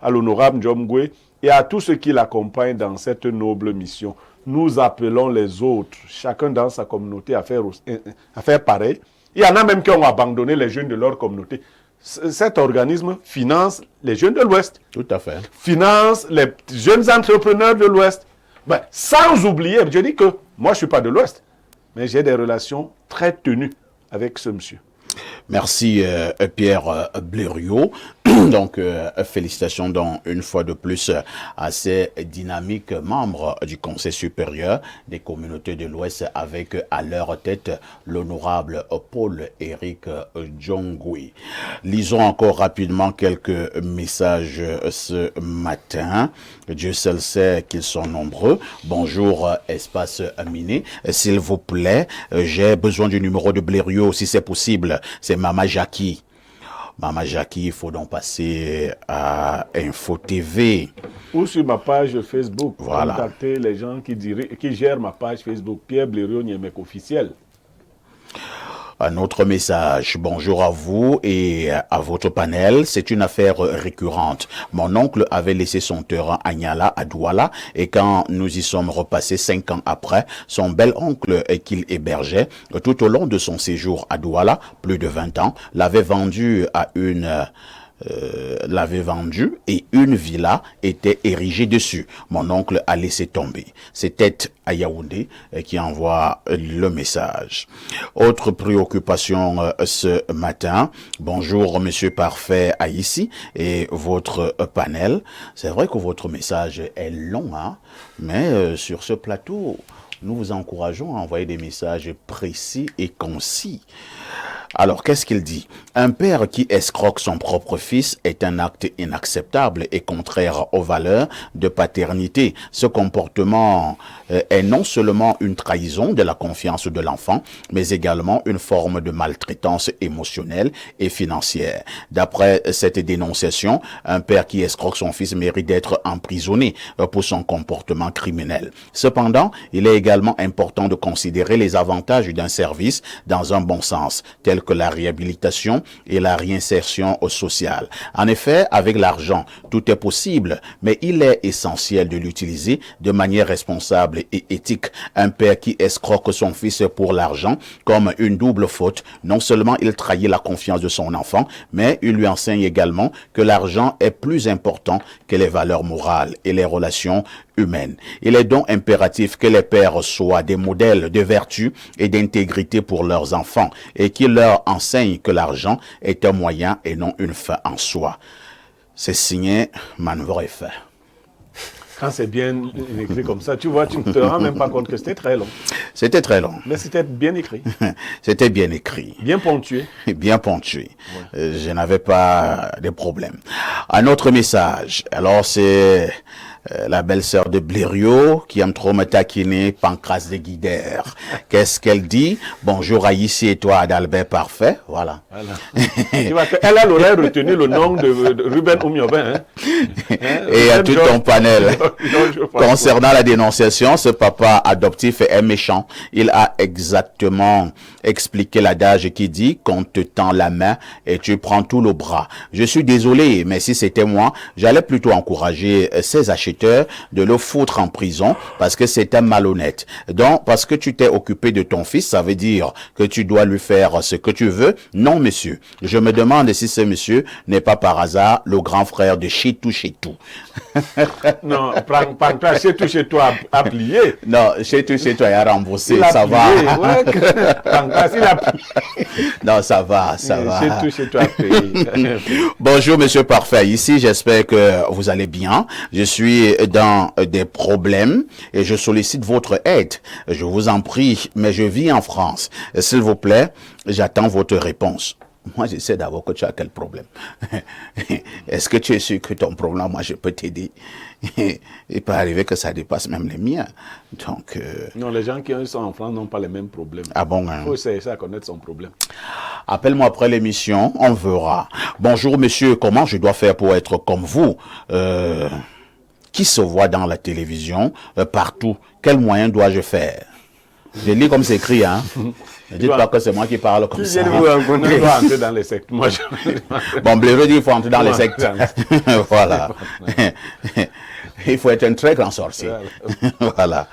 à l'honorable Njombe et à tous ceux qui l'accompagnent dans cette noble mission. Nous appelons les autres, chacun dans sa communauté, à faire pareil. Il y en a même qui ont abandonné les jeunes de leur communauté. Cet organisme finance les jeunes de l'Ouest. Tout à fait. Finance les jeunes entrepreneurs de l'Ouest. Ben, sans oublier, je dis que moi, je ne suis pas de l'Ouest, mais j'ai des relations très tenues avec ce monsieur. Merci Pierre Blériot. Donc, félicitations donc une fois de plus à ces dynamiques membres du Conseil supérieur des communautés de l'Ouest avec à leur tête l'honorable Paul-Éric Njombe. Lisons encore rapidement quelques messages ce matin. Dieu seul sait qu'ils sont nombreux. Bonjour Espace Miné. S'il vous plaît, j'ai besoin du numéro de Blériot si c'est possible. C'est Mama Jackie. Mama Jackie, il faut donc passer à Info TV. Ou sur ma page Facebook. Voilà. Contacter les gens qui gèrent ma page Facebook. Pierre Blériot Niémec officiel. Un autre message. Bonjour à vous et à votre panel. C'est une affaire récurrente. Mon oncle avait laissé son terrain à Niala, à Douala, et quand nous y sommes repassés 5 ans après, son bel oncle qu'il hébergeait tout au long de son séjour à Douala, plus de 20 ans, l'avait vendu et une villa était érigée dessus. Mon oncle a laissé tomber. C'était à Yaoundé qui envoie le message. Autre préoccupation ce matin. Bonjour Monsieur Parfait Haïssi et votre panel. C'est vrai que votre message est long, hein, mais sur ce plateau, nous vous encourageons à envoyer des messages précis et concis. Alors, qu'est-ce qu'il dit? Un père qui escroque son propre fils est un acte inacceptable et contraire aux valeurs de paternité. Ce comportement est non seulement une trahison de la confiance de l'enfant, mais également une forme de maltraitance émotionnelle et financière. D'après cette dénonciation, un père qui escroque son fils mérite d'être emprisonné pour son comportement criminel. Cependant, il est également important de considérer les avantages d'un service dans un bon sens, tel que la réhabilitation et la réinsertion sociale. En effet, avec l'argent, tout est possible, mais il est essentiel de l'utiliser de manière responsable et éthique. Un père qui escroque son fils pour l'argent comme une double faute, non seulement il trahit la confiance de son enfant, mais il lui enseigne également que l'argent est plus important que les valeurs morales et les relations humaines. Il est donc impératif que les pères soient des modèles de vertu et d'intégrité pour leurs enfants et qu'ils leur enseignent que l'argent est un moyen et non une fin en soi. C'est signé Manvoref. Quand c'est bien écrit comme ça, tu vois, tu ne te rends même pas compte que c'était très long. C'était très long. Mais c'était bien écrit. C'était bien écrit. Bien ponctué. Bien ponctué. Ouais. Je n'avais pas de problème. Un autre message. Alors, c'est la belle-sœur de Blériot qui aime trop me taquiner, Pancras de Guidère. Qu'est-ce qu'elle dit? Bonjour à ici et toi, Adalbert Parfait. Voilà. Elle aurait retenu le nom de Ruben Oumiobin. Et à tout ton panel. Concernant la dénonciation, ce papa adoptif est méchant. Il a exactement expliqué l'adage qui dit qu'on te tend la main et tu prends tout le bras. Je suis désolé, mais si c'était moi, j'allais plutôt encourager ses acheteurs acheteur de le foutre en prison parce que c'est un malhonnête. Donc, parce que tu t'es occupé de ton fils, ça veut dire que tu dois lui faire ce que tu veux? Non, monsieur. Je me demande si ce monsieur n'est pas par hasard le grand frère de Chitou Chitou. Non, prends-toi, chez toi à plier. Non, Chitou Chitou a remboursé, Il a ça plié, va. ouais. Prends-toi, s'il a plié. Non, ça va, ça va. Chez toi à payer. Bonjour, monsieur Parfait. Ici, j'espère que vous allez bien. Je suis dans des problèmes et je sollicite votre aide. Je vous en prie, mais je vis en France. S'il vous plaît, j'attends votre réponse. Moi, je sais d'abord que tu as quel problème. Est-ce que tu es sûr que ton problème, moi, je peux t'aider? Il peut arriver que ça dépasse même les miens. Donc, Non, les gens qui sont en France n'ont pas les mêmes problèmes. Ah bon, hein? Il faut essayer à connaître son problème. Appelle-moi après l'émission, on verra. Bonjour, monsieur, comment je dois faire pour être comme vous? Qui se voit dans la télévision, partout? Quel moyen dois-je faire? Je lis comme c'est écrit, hein. Ne dites pas que c'est moi qui parle comme ça. Je vais vous rencontrer. Il faut entrer dans les sectes. Moi, Bon, Blaireau dit qu'il faut entrer dans les sectes. Voilà. Il faut être un très grand sorcier. Voilà.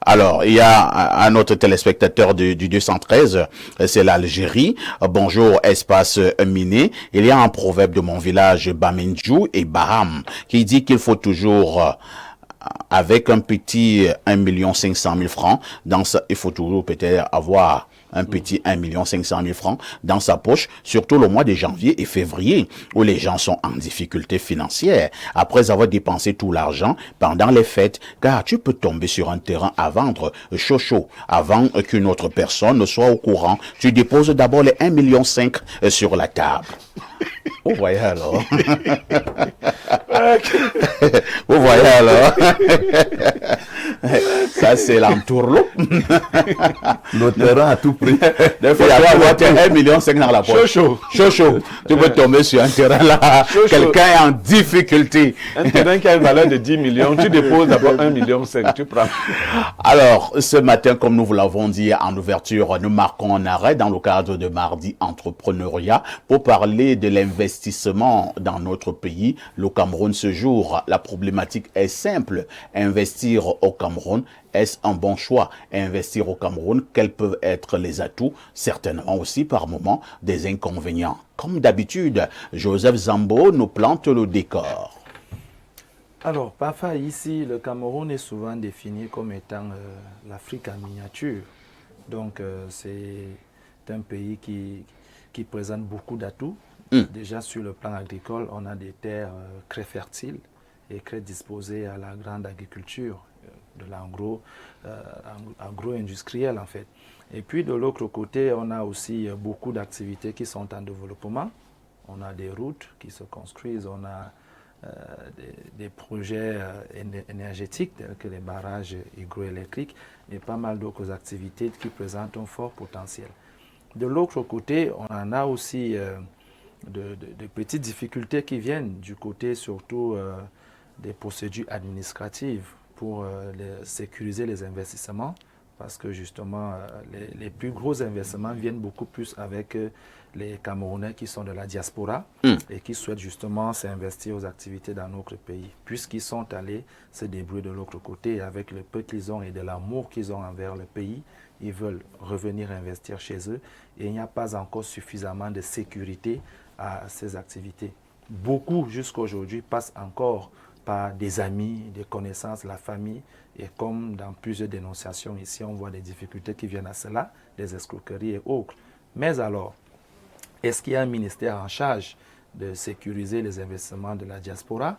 Alors, il y a un autre téléspectateur du 213, c'est l'Algérie. Bonjour, espace miné. Il y a un proverbe de mon village, Bamindjou et Baham, qui dit qu'il faut toujours... avec un petit 1 500 000 francs, il faut toujours peut-être avoir un petit 1 500 000 francs dans sa poche, surtout le mois de janvier et février, où les gens sont en difficulté financière, après avoir dépensé tout l'argent pendant les fêtes, car tu peux tomber sur un terrain à vendre chaud, avant qu'une autre personne ne soit au courant. Tu déposes d'abord les 1,5 million sur la table. Vous voyez alors. Vous voyez alors. Ça, c'est l'entourloupe. Le terrain à tout prix. Des fois, tu vas avoir 1,5 million dans la poche. Chaud. Tu peux tomber sur un terrain là. Quelqu'un est en difficulté. Un terrain qui a une valeur de 10 millions, tu déposes d'abord 1,5 million, tu prends. Alors, ce matin, comme nous vous l'avons dit en ouverture, nous marquons un arrêt dans le cadre de Mardi Entrepreneuriat pour parler de l'investissement dans notre pays. Le Cameroun ce jour, la problématique est simple. Investir au Cameroun, est-ce un bon choix? Investir au Cameroun, quels peuvent être les atouts? Certainement aussi par moments des inconvénients. Comme d'habitude, Joseph Zambo nous plante le décor. Alors, parfois ici, le Cameroun est souvent défini comme étant l'Afrique en miniature. Donc, c'est un pays qui présente beaucoup d'atouts. Déjà, sur le plan agricole, on a des terres très fertiles et très disposées à la grande agriculture, de l'agro-industriel en fait. Et puis, de l'autre côté, on a aussi beaucoup d'activités qui sont en développement. On a des routes qui se construisent, on a des projets énergétiques tels que les barrages hydroélectriques et pas mal d'autres activités qui présentent un fort potentiel. De l'autre côté, on en a aussi de petites difficultés qui viennent du côté surtout des procédures administratives pour sécuriser les investissements parce que justement les plus gros investissements viennent beaucoup plus avec les Camerounais qui sont de la diaspora et qui souhaitent justement s'investir aux activités dans notre pays. Puisqu'ils sont allés se débrouiller de l'autre côté avec le peu qu'ils ont et de l'amour qu'ils ont envers le pays, ils veulent revenir investir chez eux et il n'y a pas encore suffisamment de sécurité à ces activités. Beaucoup jusqu'à aujourd'hui passent encore par des amis, des connaissances, la famille et comme dans plusieurs dénonciations ici, on voit des difficultés qui viennent à cela, des escroqueries et autres. Mais alors, est-ce qu'il y a un ministère en charge de sécuriser les investissements de la diaspora?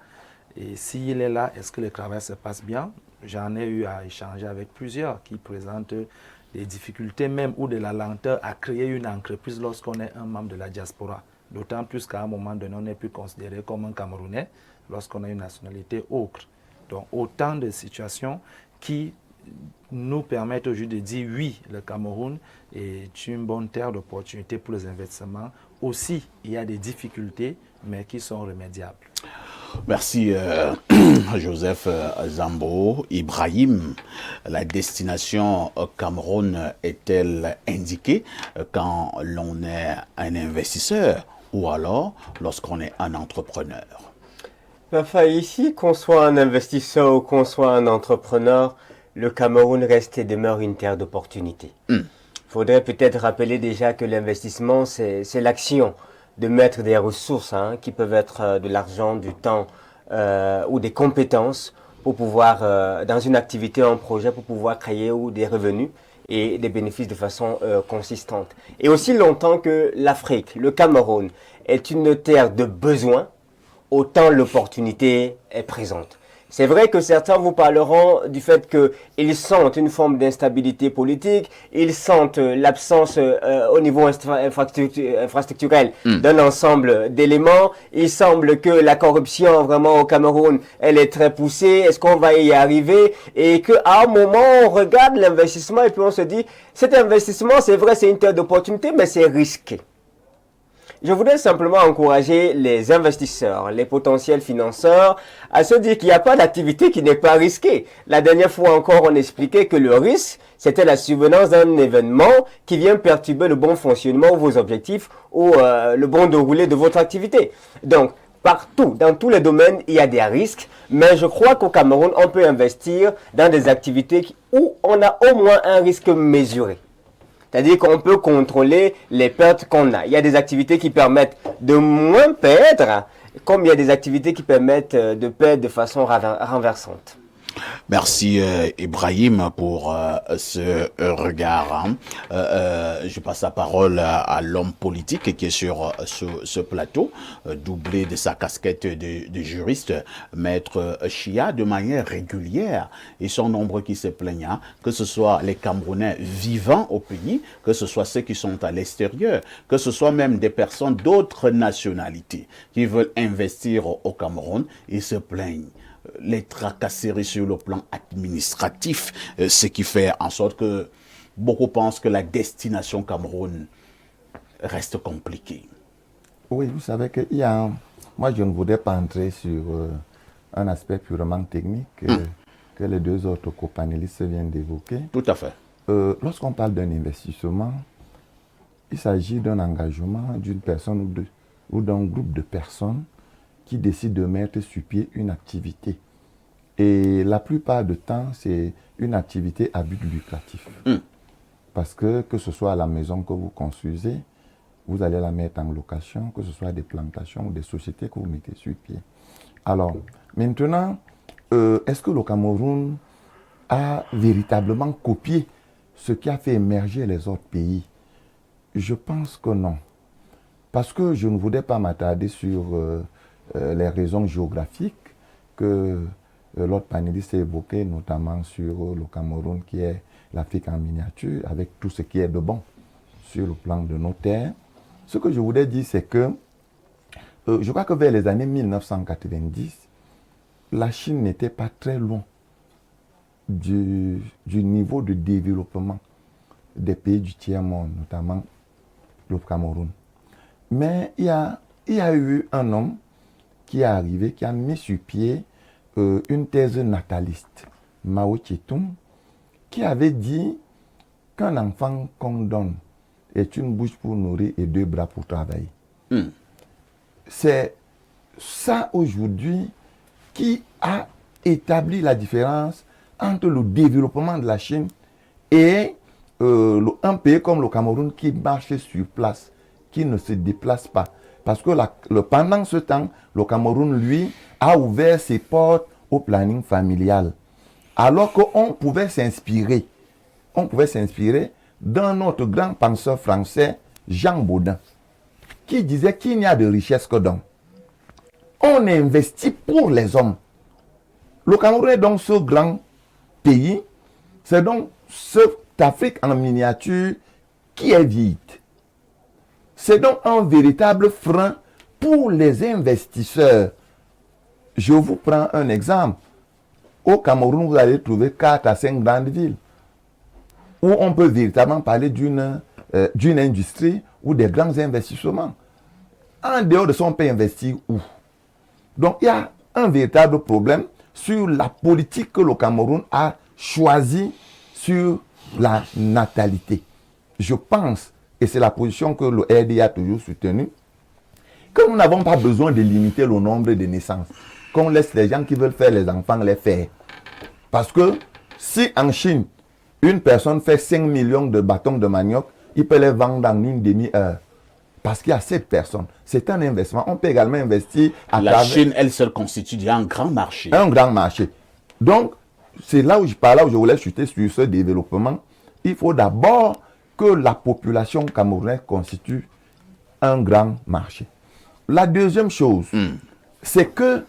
Et s'il est là, est-ce que le travail se passe bien? J'en ai eu à échanger avec plusieurs qui présentent des difficultés même ou de la lenteur à créer une entreprise lorsqu'on est un membre de la diaspora. D'autant plus qu'à un moment donné, on n'est plus considéré comme un Camerounais lorsqu'on a une nationalité autre. Donc autant de situations qui nous permettent aujourd'hui de dire oui, le Cameroun est une bonne terre d'opportunité pour les investissements. Aussi, il y a des difficultés, mais qui sont remédiables. Merci Joseph Zambo. Ibrahim, la destination Cameroun est-elle indiquée quand l'on est un investisseur ou alors lorsqu'on est un entrepreneur? Parfois, ici, qu'on soit un investisseur ou qu'on soit un entrepreneur, le Cameroun reste et demeure une terre d'opportunités. Il faudrait peut-être rappeler déjà que l'investissement, c'est l'action de mettre des ressources qui peuvent être de l'argent, du temps ou des compétences pour pouvoir, dans une activité, un projet, pour pouvoir créer ou des revenus et des bénéfices de façon consistante. Et aussi longtemps que l'Afrique, le Cameroun, est une terre de besoin, autant l'opportunité est présente. C'est vrai que certains vous parleront du fait qu'ils sentent une forme d'instabilité politique, ils sentent l'absence au niveau infrastructurel d'un ensemble d'éléments. Il semble que la corruption vraiment au Cameroun, elle est très poussée. Est-ce qu'on va y arriver? Et qu'à un moment, on regarde l'investissement et puis on se dit, cet investissement, c'est vrai, c'est une terre d'opportunité, mais c'est risqué. Je voudrais simplement encourager les investisseurs, les potentiels financeurs à se dire qu'il n'y a pas d'activité qui n'est pas risquée. La dernière fois encore, on expliquait que le risque, c'était la survenance d'un événement qui vient perturber le bon fonctionnement ou vos objectifs ou le bon déroulé de votre activité. Donc, partout, dans tous les domaines, il y a des risques, mais je crois qu'au Cameroun, on peut investir dans des activités où on a au moins un risque mesuré. C'est-à-dire qu'on peut contrôler les pertes qu'on a. Il y a des activités qui permettent de moins perdre, comme il y a des activités qui permettent de perdre de façon renversante. Merci Ibrahim pour ce regard. Je passe la parole à l'homme politique qui est sur ce plateau, doublé de sa casquette de juriste, Maître Chia, de manière régulière. Ils sont nombreux qui se plaignent, que ce soit les Camerounais vivant au pays, que ce soit ceux qui sont à l'extérieur, que ce soit même des personnes d'autres nationalités qui veulent investir au Cameroun, ils se plaignent. Les tracasseries sur le plan administratif, ce qui fait en sorte que beaucoup pensent que la destination Cameroun reste compliquée. Oui, vous savez que moi je ne voudrais pas entrer sur un aspect purement technique que les deux autres copanélistes viennent d'évoquer. Tout à fait. Lorsqu'on parle d'un investissement, il s'agit d'un engagement d'une personne ou d'un groupe de personnes qui décide de mettre sur pied une activité. Et la plupart du temps, c'est une activité à but lucratif. Parce que ce soit la maison que vous construisez, vous allez la mettre en location, que ce soit des plantations ou des sociétés que vous mettez sur pied. Alors, maintenant, est-ce que le Cameroun a véritablement copié ce qui a fait émerger les autres pays? Je pense que non. Parce que je ne voudrais pas m'attarder sur les raisons géographiques que l'autre panéliste a évoquées, notamment sur le Cameroun qui est l'Afrique en miniature, avec tout ce qui est de bon sur le plan de nos terres. Ce que je voudrais dire, c'est que je crois que vers les années 1990, la Chine n'était pas très loin du niveau de développement des pays du tiers-monde, notamment le Cameroun. Mais il y a eu un homme qui est arrivé, qui a mis sur pied une thèse nataliste, Mao Tse-tung, qui avait dit qu'un enfant qu'on donne est une bouche pour nourrir et deux bras pour travailler. C'est ça aujourd'hui qui a établi la différence entre le développement de la Chine et un pays comme le Cameroun qui marche sur place, qui ne se déplace pas. Parce que pendant ce temps, le Cameroun, lui, a ouvert ses portes au planning familial. Alors qu'on pouvait s'inspirer. On pouvait s'inspirer d'un autre grand penseur français, Jean Baudin, qui disait qu'il n'y a de richesse que d'hommes. On investit pour les hommes. Le Cameroun est donc ce grand pays. C'est donc cette Afrique en miniature qui est vide. C'est donc un véritable frein pour les investisseurs. Je vous prends un exemple. Au Cameroun, vous allez trouver 4 à 5 grandes villes où on peut véritablement parler d'une industrie ou des grands investissements. En dehors de ça, on peut investir où? Donc, il y a un véritable problème sur la politique que le Cameroun a choisie sur la natalité. Je pense, et c'est la position que le RDI a toujours soutenue, que nous n'avons pas besoin de limiter le nombre de naissances. qu'on laisse les gens qui veulent faire les enfants les faire. Parce que si en Chine, une personne fait 5 millions de bâtons de manioc, il peut les vendre en une demi-heure. Parce qu'il y a 7 personnes. C'est un investissement. On peut également investir à La Chine, elle seule, constitue déjà un grand marché. Un grand marché. Donc, c'est là où je voulais chuter sur ce développement. Il faut d'abord que la population camerounaise constitue un grand marché. La deuxième chose, c'est que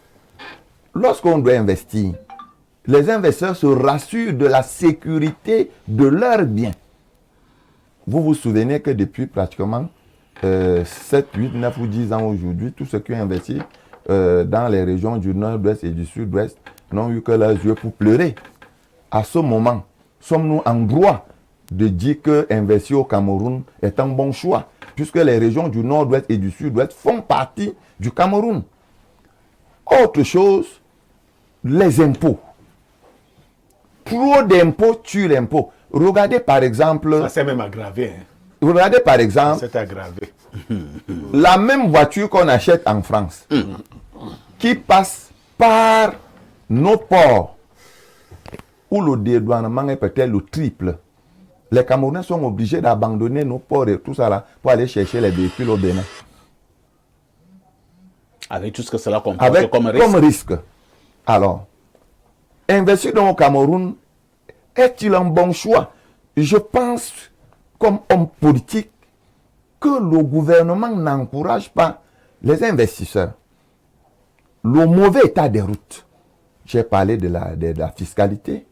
lorsqu'on doit investir, les investisseurs se rassurent de la sécurité de leurs biens. Vous vous souvenez que depuis pratiquement 7, 8, 9 ou 10 ans aujourd'hui, tous ceux qui ont investi dans les régions du nord-ouest et du sud-ouest n'ont eu que leurs yeux pour pleurer. À ce moment, sommes-nous en droit de dire que investir au Cameroun est un bon choix, puisque les régions du nord-ouest et du sud-ouest font partie du Cameroun. Autre chose, les impôts. Trop d'impôts tue l'impôt. Regardez par exemple... Ça s'est même aggravé. Hein. Regardez par exemple... Ça s'est aggravé. La même voiture qu'on achète en France, qui passe par nos ports, où le dédouanement est peut-être le triple. Les Camerounais sont obligés d'abandonner nos ports et tout ça là pour aller chercher les véhicules au Bénin. Avec tout ce que cela comporte comme risque. Alors, investir dans le Cameroun est-il un bon choix? Je pense, comme homme politique, que le gouvernement n'encourage pas les investisseurs. Le mauvais état des routes, j'ai parlé de la fiscalité,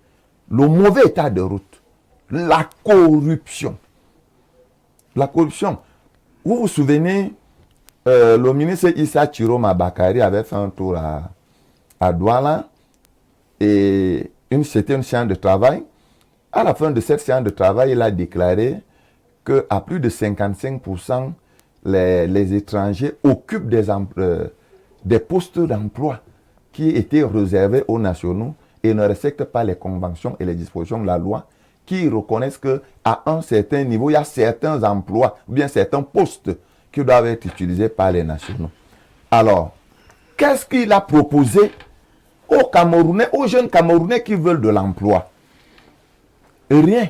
le mauvais état de route, la corruption. La corruption. Vous vous souvenez, le ministre Issa Chiroma Bakari avait fait un tour à Douala et c'était une séance de travail. À la fin de cette séance de travail, il a déclaré qu'à plus de 55%, les étrangers occupent des postes d'emploi qui étaient réservés aux nationaux et ne respectent pas les conventions et les dispositions de la loi qui reconnaissent qu'à un certain niveau, il y a certains emplois ou bien certains postes qui doivent être utilisés par les nationaux. Alors, qu'est-ce qu'il a proposé aux Camerounais, aux jeunes Camerounais qui veulent de l'emploi? Rien.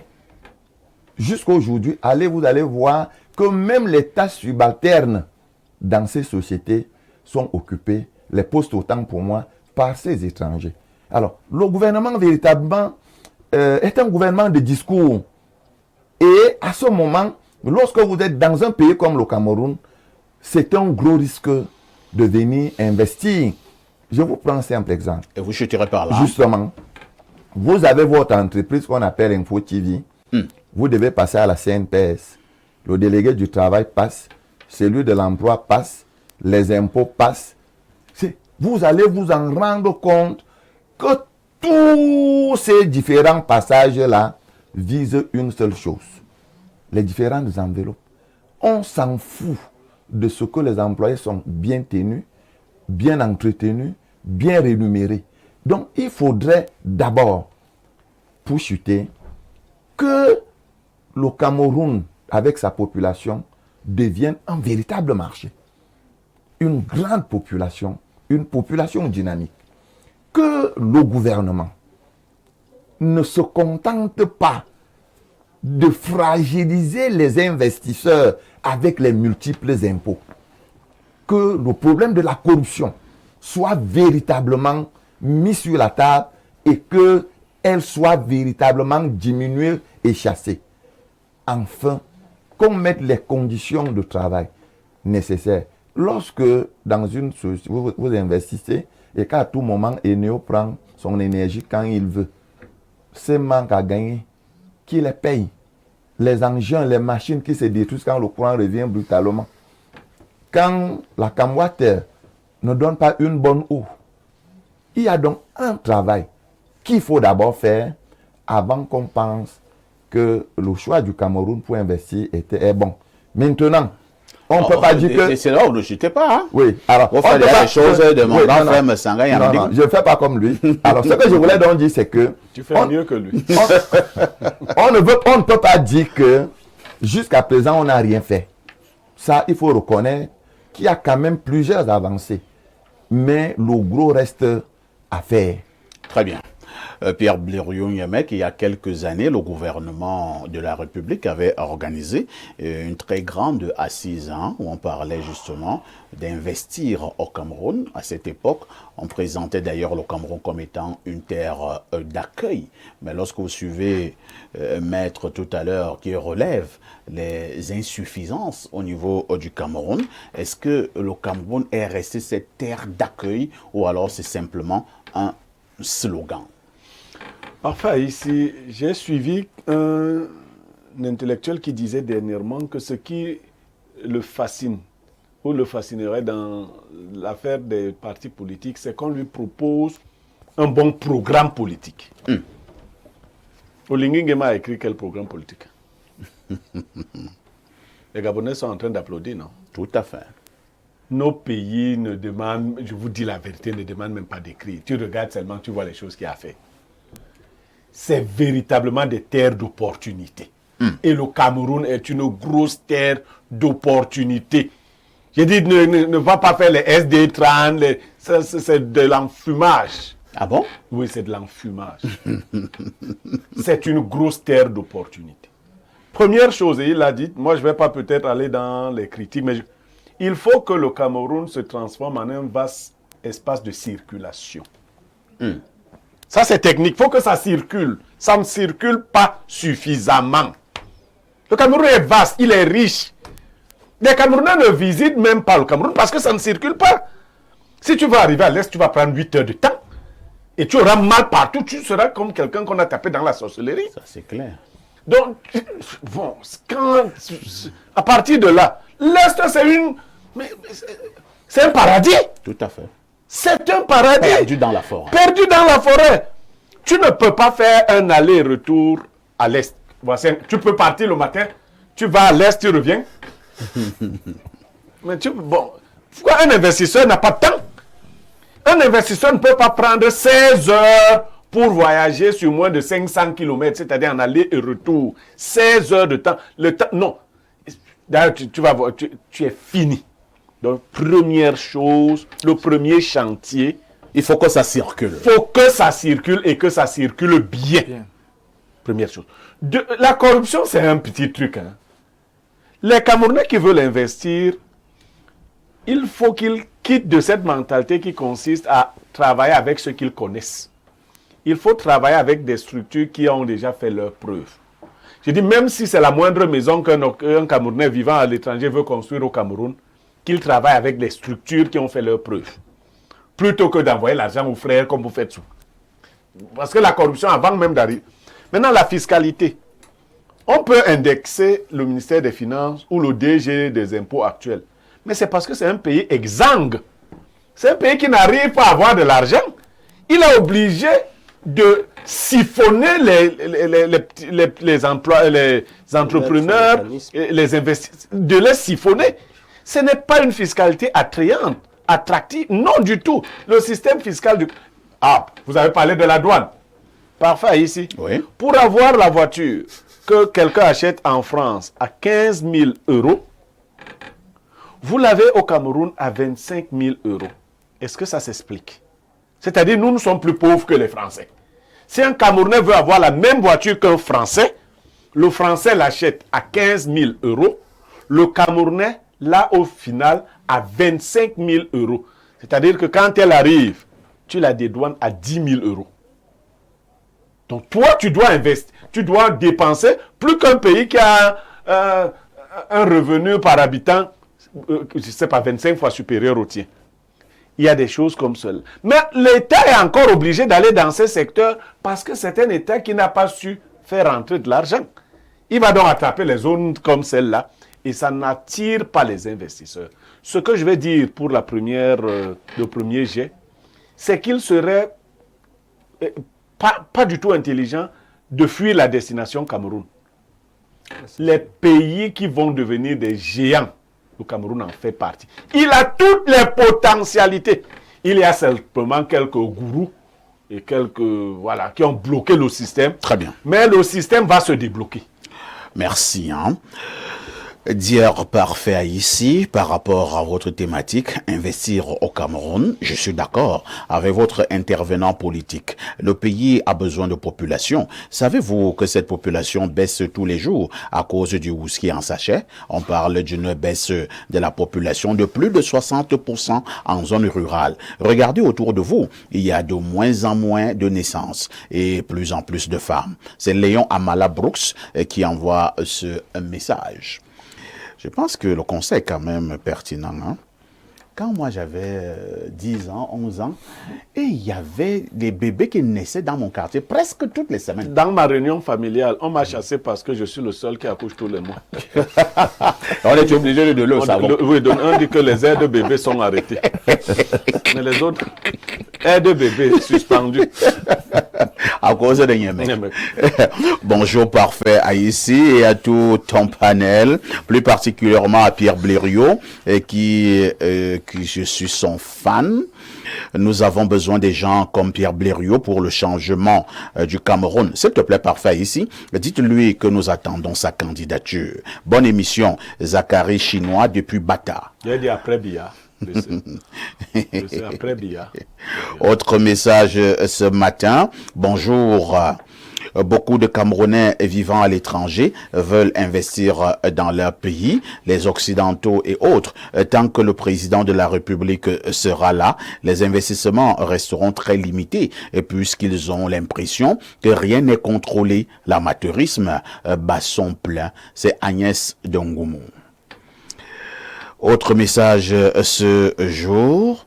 Jusqu'à aujourd'hui, vous allez voir que même les tâches subalternes dans ces sociétés sont occupées, les postes autant pour moi, par ces étrangers. Alors, le gouvernement véritablement est un gouvernement de discours. Et à ce moment, lorsque vous êtes dans un pays comme le Cameroun, c'est un gros risque de venir investir. Je vous prends un simple exemple. Et vous chuterez par là. Justement, vous avez votre entreprise qu'on appelle Info TV. Vous devez passer à la CNPS. Le délégué du travail passe, celui de l'emploi passe, les impôts passent. Vous allez vous en rendre compte que tous ces différents passages-là visent une seule chose. Les différentes enveloppes. On s'en fout de ce que les employés sont bien tenus, bien entretenus, bien rémunérés. Donc, il faudrait d'abord, pour chuter, que le Cameroun, avec sa population, devienne un véritable marché. Une grande population, une population dynamique. Que le gouvernement ne se contente pas de fragiliser les investisseurs avec les multiples impôts. Que le problème de la corruption soit véritablement mis sur la table et qu'elle soit véritablement diminuée et chassée. Enfin, qu'on mette les conditions de travail nécessaires. Lorsque dans une société, vous investissez et qu'à tout moment, Eneo prend son énergie quand il veut, c'est manque à gagner. Qui les paye? Les engins, les machines qui se détruisent quand le courant revient brutalement. Quand la Camwater ne donne pas une bonne eau, il y a donc un travail qu'il faut d'abord faire avant qu'on pense que le choix du Cameroun pour investir est bon. Maintenant, on ne peut pas dire que... C'est là où ne chutez pas. Hein? Oui. Alors, on fait des choses de mon grand frère Messanga. Non, je ne fais pas comme lui. Alors, ce que je voulais donc dire, c'est que... Tu fais mieux que lui. On ne peut pas dire que jusqu'à présent, on n'a rien fait. Ça, il faut reconnaître qu'il y a quand même plusieurs avancées. mais le gros reste à faire. Très bien. Pierre Blériot-Niamek, il y a quelques années, le gouvernement de la République avait organisé une très grande assise où on parlait justement d'investir au Cameroun. À cette époque, on présentait d'ailleurs le Cameroun comme étant une terre d'accueil. Mais lorsque vous suivez Maître tout à l'heure qui relève les insuffisances au niveau du Cameroun, est-ce que le Cameroun est resté cette terre d'accueil ou alors c'est simplement un slogan? Enfin, ici, j'ai suivi un intellectuel qui disait dernièrement que ce qui le fascine ou le fascinerait dans l'affaire des partis politiques, c'est qu'on lui propose un bon programme politique. Olingi Nguema a écrit quel programme politique? Les Gabonais sont en train d'applaudir, non? Tout à fait. Nos pays ne demandent, je vous dis la vérité, ne demandent même pas d'écrire. Tu regardes seulement, tu vois les choses qu'il a fait. C'est véritablement des terres d'opportunité. Et le Cameroun est une grosse terre d'opportunité. J'ai dit, ne va pas faire les SD30, c'est de l'enfumage. Ah bon? Oui, c'est de l'enfumage. C'est une grosse terre d'opportunité. Première chose, et il a dit, moi je ne vais pas peut-être aller dans les critiques, mais il faut que le Cameroun se transforme en un vaste espace de circulation. Ça, c'est technique. Il faut que ça circule. Ça ne circule pas suffisamment. Le Cameroun est vaste, il est riche. Les Camerounais ne visitent même pas le Cameroun parce que ça ne circule pas. Si tu vas arriver à l'Est, tu vas prendre 8 heures de temps. Et tu auras mal partout. Tu seras comme quelqu'un qu'on a tapé dans la sorcellerie. Ça, c'est clair. Donc, bon, à partir de là, l'Est, c'est un paradis. Tout à fait. C'est un paradis. Perdu dans la forêt. Perdu dans la forêt. Tu ne peux pas faire un aller-retour à l'Est. Tu peux partir le matin, tu vas à l'Est, tu reviens. Mais pourquoi un investisseur n'a pas de temps? Un investisseur ne peut pas prendre 16 heures pour voyager sur moins de 500 km, c'est-à-dire en aller et retour. 16 heures de temps. Le temps, non. D'ailleurs, tu vas voir, tu es fini. Donc, première chose, le premier chantier. Il faut que ça circule. Il faut que ça circule et que ça circule bien. Première chose. La corruption, c'est un petit truc. Les Camerounais qui veulent investir, il faut qu'ils quittent de cette mentalité qui consiste à travailler avec ceux qu'ils connaissent. Il faut travailler avec des structures qui ont déjà fait leurs preuves. Je dis, même si c'est la moindre maison qu'un Camerounais vivant à l'étranger veut construire au Cameroun, qu'il travaille avec des structures qui ont fait leurs preuves. Plutôt que d'envoyer l'argent aux frères comme vous faites. Parce que la corruption, avant même d'arriver. Maintenant, la fiscalité. On peut indexer le ministère des Finances ou le DG des impôts actuels. Mais c'est parce que c'est un pays exsangue. C'est un pays qui n'arrive pas à avoir de l'argent. Il est obligé de siphonner les entrepreneurs, les investisseurs, de les siphonner. Ce n'est pas une fiscalité attrayante, attractive. Non du tout. Le système fiscal du... Ah, vous avez parlé de la douane. Parfait, ici. Oui. Pour avoir la voiture que quelqu'un achète en France à 15 000 euros, vous l'avez au Cameroun à 25 000 euros. Est-ce que ça s'explique? C'est-à-dire, nous sommes plus pauvres que les Français. Si un Camerounais veut avoir la même voiture qu'un Français, le Français l'achète à 15 000 euros, le Camerounais l'a au final à 25 000 euros. C'est-à-dire que quand elle arrive, tu la dédouanes à 10 000 euros. Donc toi, tu dois investir, tu dois dépenser plus qu'un pays qui a un revenu par habitant, je ne sais pas, 25 fois supérieur au tien. Il y a des choses comme cela. Mais l'État est encore obligé d'aller dans ces secteurs parce que c'est un État qui n'a pas su faire rentrer de l'argent. Il va donc attraper les zones comme celle-là et ça n'attire pas les investisseurs. Ce que je vais dire pour le premier jet, c'est qu'il serait pas du tout intelligent de fuir la destination Cameroun. Les pays qui vont devenir des géants, le Cameroun en fait partie. Il a toutes les potentialités. Il y a simplement quelques gourous et qui ont bloqué le système. Très bien. Mais le système va se débloquer. Merci. Dire parfait ici par rapport à votre thématique, investir au Cameroun, je suis d'accord avec votre intervenant politique. Le pays a besoin de population. Savez-vous que cette population baisse tous les jours à cause du whisky en sachet? On parle d'une baisse de la population de plus de 60% en zone rurale. Regardez autour de vous, il y a de moins en moins de naissances et plus en plus de femmes. C'est Léon Amala Brooks qui envoie ce message. Je pense que le conseil est quand même pertinent. Hein? Quand moi j'avais 10 ans, 11 ans, et il y avait des bébés qui naissaient dans mon quartier presque toutes les semaines. Dans ma réunion familiale, on m'a chassé parce que je suis le seul qui accouche tous les mois. On est obligé de le savoir. Oui, donc on dit que les aides de bébés sont arrêtées. Mais les autres, aides de bébés suspendues. À cause de Niamey. Bonjour parfait à ici et à tout ton panel, plus particulièrement à Pierre Blériot, qui je suis son fan. Nous avons besoin des gens comme Pierre Blériot pour le changement du Cameroun. S'il te plaît, parfait ici, dites-lui que nous attendons sa candidature. Bonne émission, Zachary Chinois depuis Bata. Il a dit après Bia. C'est après Bia. Autre message ce matin. Bonjour. Beaucoup de Camerounais vivant à l'étranger veulent investir dans leur pays, les Occidentaux et autres. Tant que le président de la République sera là, les investissements resteront très limités puisqu'ils ont l'impression que rien n'est contrôlé. L'amateurisme bat son plein. C'est Agnès Dongoumou. Autre message ce jour.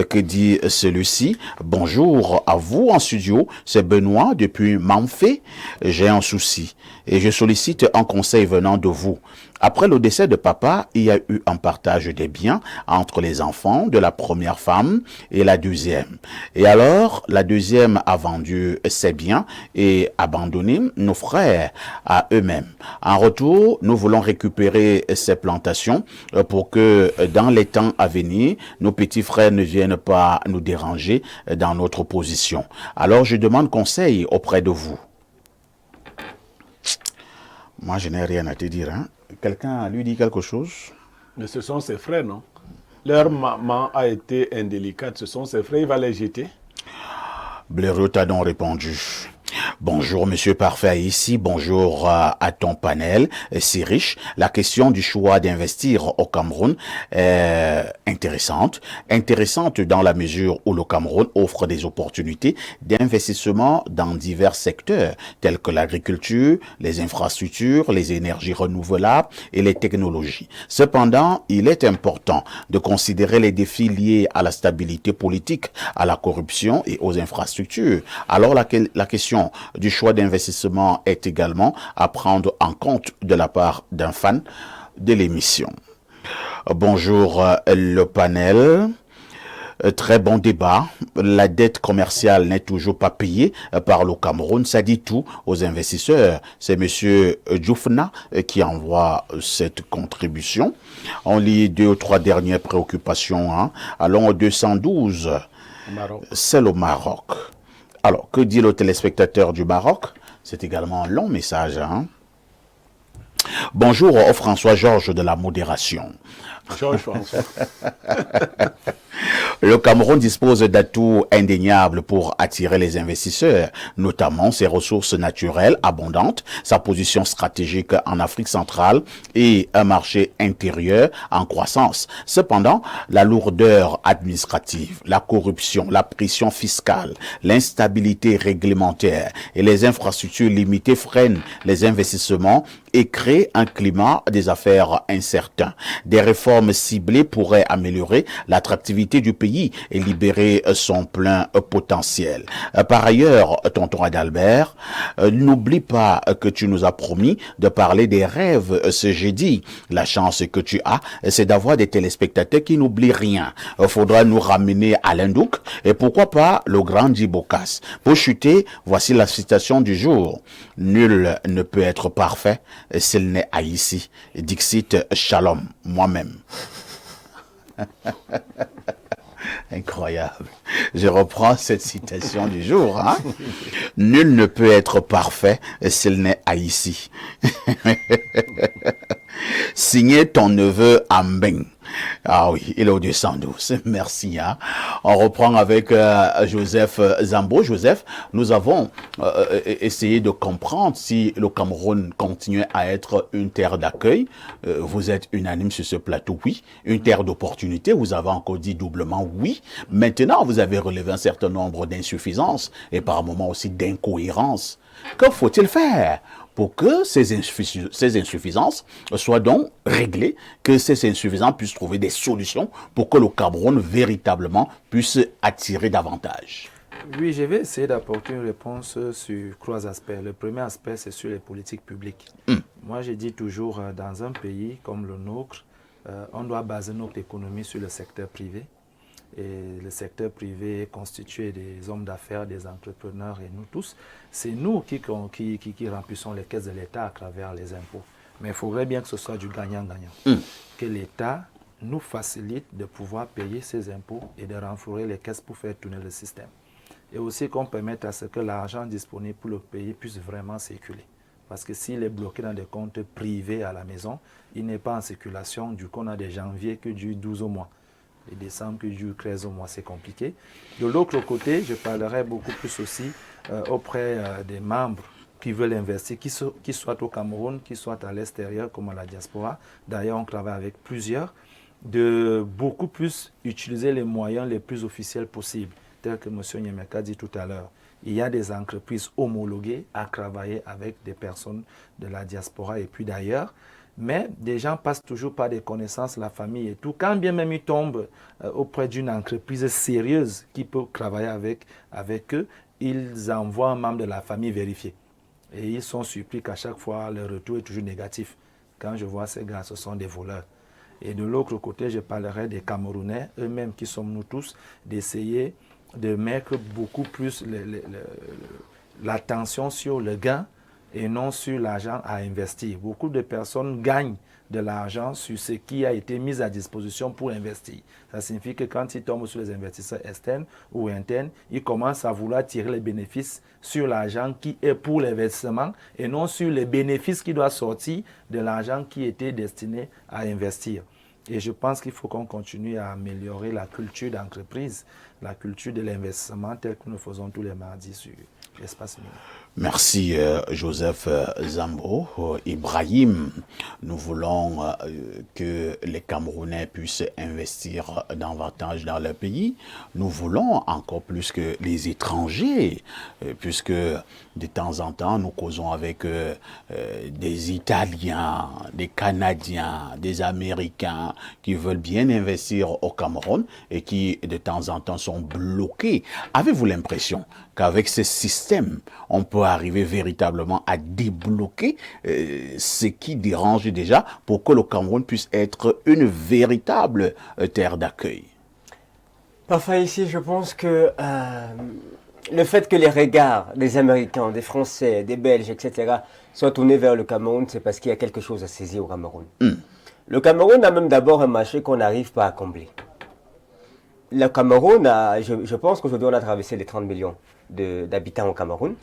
Que dit celui-ci? Bonjour à vous en studio, c'est Benoît depuis Manfé. J'ai un souci et je sollicite un conseil venant de vous. Après le décès de papa, il y a eu un partage des biens entre les enfants de la première femme et la deuxième. Et alors, la deuxième a vendu ses biens et abandonné nos frères à eux-mêmes. En retour, nous voulons récupérer ces plantations pour que dans les temps à venir, nos petits frères ne viennent pas nous déranger dans notre position. Alors, je demande conseil auprès de vous. Moi, je n'ai rien à te dire, hein. Quelqu'un lui dit quelque chose? Mais ce sont ses frères, non? Leur maman a été indélicate. Ce sont ses frères, il va les jeter. Blériot t'a donc répondu. Bonjour Monsieur Parfait ici, bonjour à ton panel, c'est riche. La question du choix d'investir au Cameroun est intéressante dans la mesure où le Cameroun offre des opportunités d'investissement dans divers secteurs tels que l'agriculture, les infrastructures, les énergies renouvelables et les technologies. Cependant, il est important de considérer les défis liés à la stabilité politique, à la corruption et aux infrastructures. Alors la question du choix d'investissement est également à prendre en compte de la part d'un fan de l'émission. Bonjour le panel. Très bon débat. La dette commerciale n'est toujours pas payée par le Cameroun. Ça dit tout aux investisseurs. C'est Monsieur Djoufna qui envoie cette contribution. On lit 2 ou 3 dernières préoccupations. Hein. Allons au 212. C'est le Maroc. Alors, que dit le téléspectateur du Maroc? C'est également un long message. Hein? Bonjour au François Georges de la modération. Georges François. Le Cameroun dispose d'atouts indéniables pour attirer les investisseurs, notamment ses ressources naturelles abondantes, sa position stratégique en Afrique centrale et un marché intérieur en croissance. Cependant, la lourdeur administrative, la corruption, la pression fiscale, l'instabilité réglementaire et les infrastructures limitées freinent les investissements et créent un climat des affaires incertain. Des réformes ciblées pourraient améliorer l'attractivité du pays et libérer son plein potentiel. Par ailleurs, tonton Adalbert, n'oublie pas que tu nous as promis de parler des rêves ce jeudi. La chance que tu as, c'est d'avoir des téléspectateurs qui n'oublient rien. Faudra nous ramener à l'Indouk et pourquoi pas le grand Djibokas. Pour chuter, voici la citation du jour. Nul ne peut être parfait s'il n'est haïti. Dixit Shalom, moi-même. Incroyable. Je reprends cette citation du jour. Hein? Nul ne peut être parfait s'il n'est haïti. Signé ton neveu Ambeng. Ah oui, il est au 212. Merci. Hein. On reprend avec Joseph Zambo. Joseph, nous avons essayé de comprendre si le Cameroun continuait à être une terre d'accueil. Vous êtes unanime sur ce plateau, oui. Une terre d'opportunité, vous avez encore dit doublement oui. Maintenant, vous avez relevé un certain nombre d'insuffisances et par moments aussi d'incohérences. Que faut-il faire pour que ces insuffisances soient donc réglées, que ces insuffisants puissent trouver des solutions pour que le Cameroun véritablement puisse attirer davantage? Oui, je vais essayer d'apporter une réponse sur 3 aspects. Le premier aspect, c'est sur les politiques publiques. Moi, je dis toujours, dans un pays comme le nôtre, on doit baser notre économie sur le secteur privé. Et le secteur privé est constitué des hommes d'affaires, des entrepreneurs et nous tous. C'est nous qui remplissons les caisses de l'État à travers les impôts. Mais il faudrait bien que ce soit du gagnant-gagnant. Que l'État nous facilite de pouvoir payer ses impôts et de renflouer les caisses pour faire tourner le système. Et aussi qu'on permette à ce que l'argent disponible pour le pays puisse vraiment circuler. Parce que s'il est bloqué dans des comptes privés à la maison, il n'est pas en circulation. Du coup, on a des janvier qui durent 12 mois. Et décembre qui dure 13 mois, c'est compliqué. De l'autre côté, je parlerai beaucoup plus aussi auprès des membres qui veulent investir, qui soient au Cameroun, qui soient à l'extérieur, comme à la diaspora. D'ailleurs, on travaille avec plusieurs, de beaucoup plus utiliser les moyens les plus officiels possibles, tel que M. Nyemeka a dit tout à l'heure. Il y a des entreprises homologuées à travailler avec des personnes de la diaspora et puis d'ailleurs. Mais des gens passent toujours par des connaissances, la famille et tout. Quand bien même ils tombent auprès d'une entreprise sérieuse qui peut travailler avec eux, ils envoient un membre de la famille vérifier. Et ils sont surpris qu'à chaque fois, le retour est toujours négatif. Quand je vois ces gars, ce sont des voleurs. Et de l'autre côté, je parlerai des Camerounais, eux-mêmes qui sommes nous tous, d'essayer de mettre beaucoup plus l'attention sur le gain et non sur l'argent à investir. Beaucoup de personnes gagnent de l'argent sur ce qui a été mis à disposition pour investir. Ça signifie que quand ils tombent sur les investisseurs externes ou internes, ils commencent à vouloir tirer les bénéfices sur l'argent qui est pour l'investissement et non sur les bénéfices qui doivent sortir de l'argent qui était destiné à investir. Et je pense qu'il faut qu'on continue à améliorer la culture d'entreprise, la culture de l'investissement telle que nous faisons tous les mardis sur l'espace numérique. Merci Joseph Zambo. Ibrahim, nous voulons que les Camerounais puissent investir davantage dans leur pays. Nous voulons encore plus que les étrangers, puisque de temps en temps, nous causons avec des Italiens, des Canadiens, des Américains qui veulent bien investir au Cameroun et qui de temps en temps sont bloqués. Avez-vous l'impression qu'avec ce système, on peut arriver véritablement à débloquer ce qui dérange déjà pour que le Cameroun puisse être une véritable terre d'accueil? Parfois ici, je pense que le fait que les regards des Américains, des Français, des Belges, etc. soient tournés vers le Cameroun, c'est parce qu'il y a quelque chose à saisir au Cameroun. Le Cameroun a même d'abord un marché qu'on n'arrive pas à combler. Le Cameroun, je pense qu'aujourd'hui on a traversé les 30 millions d'habitants au Cameroun.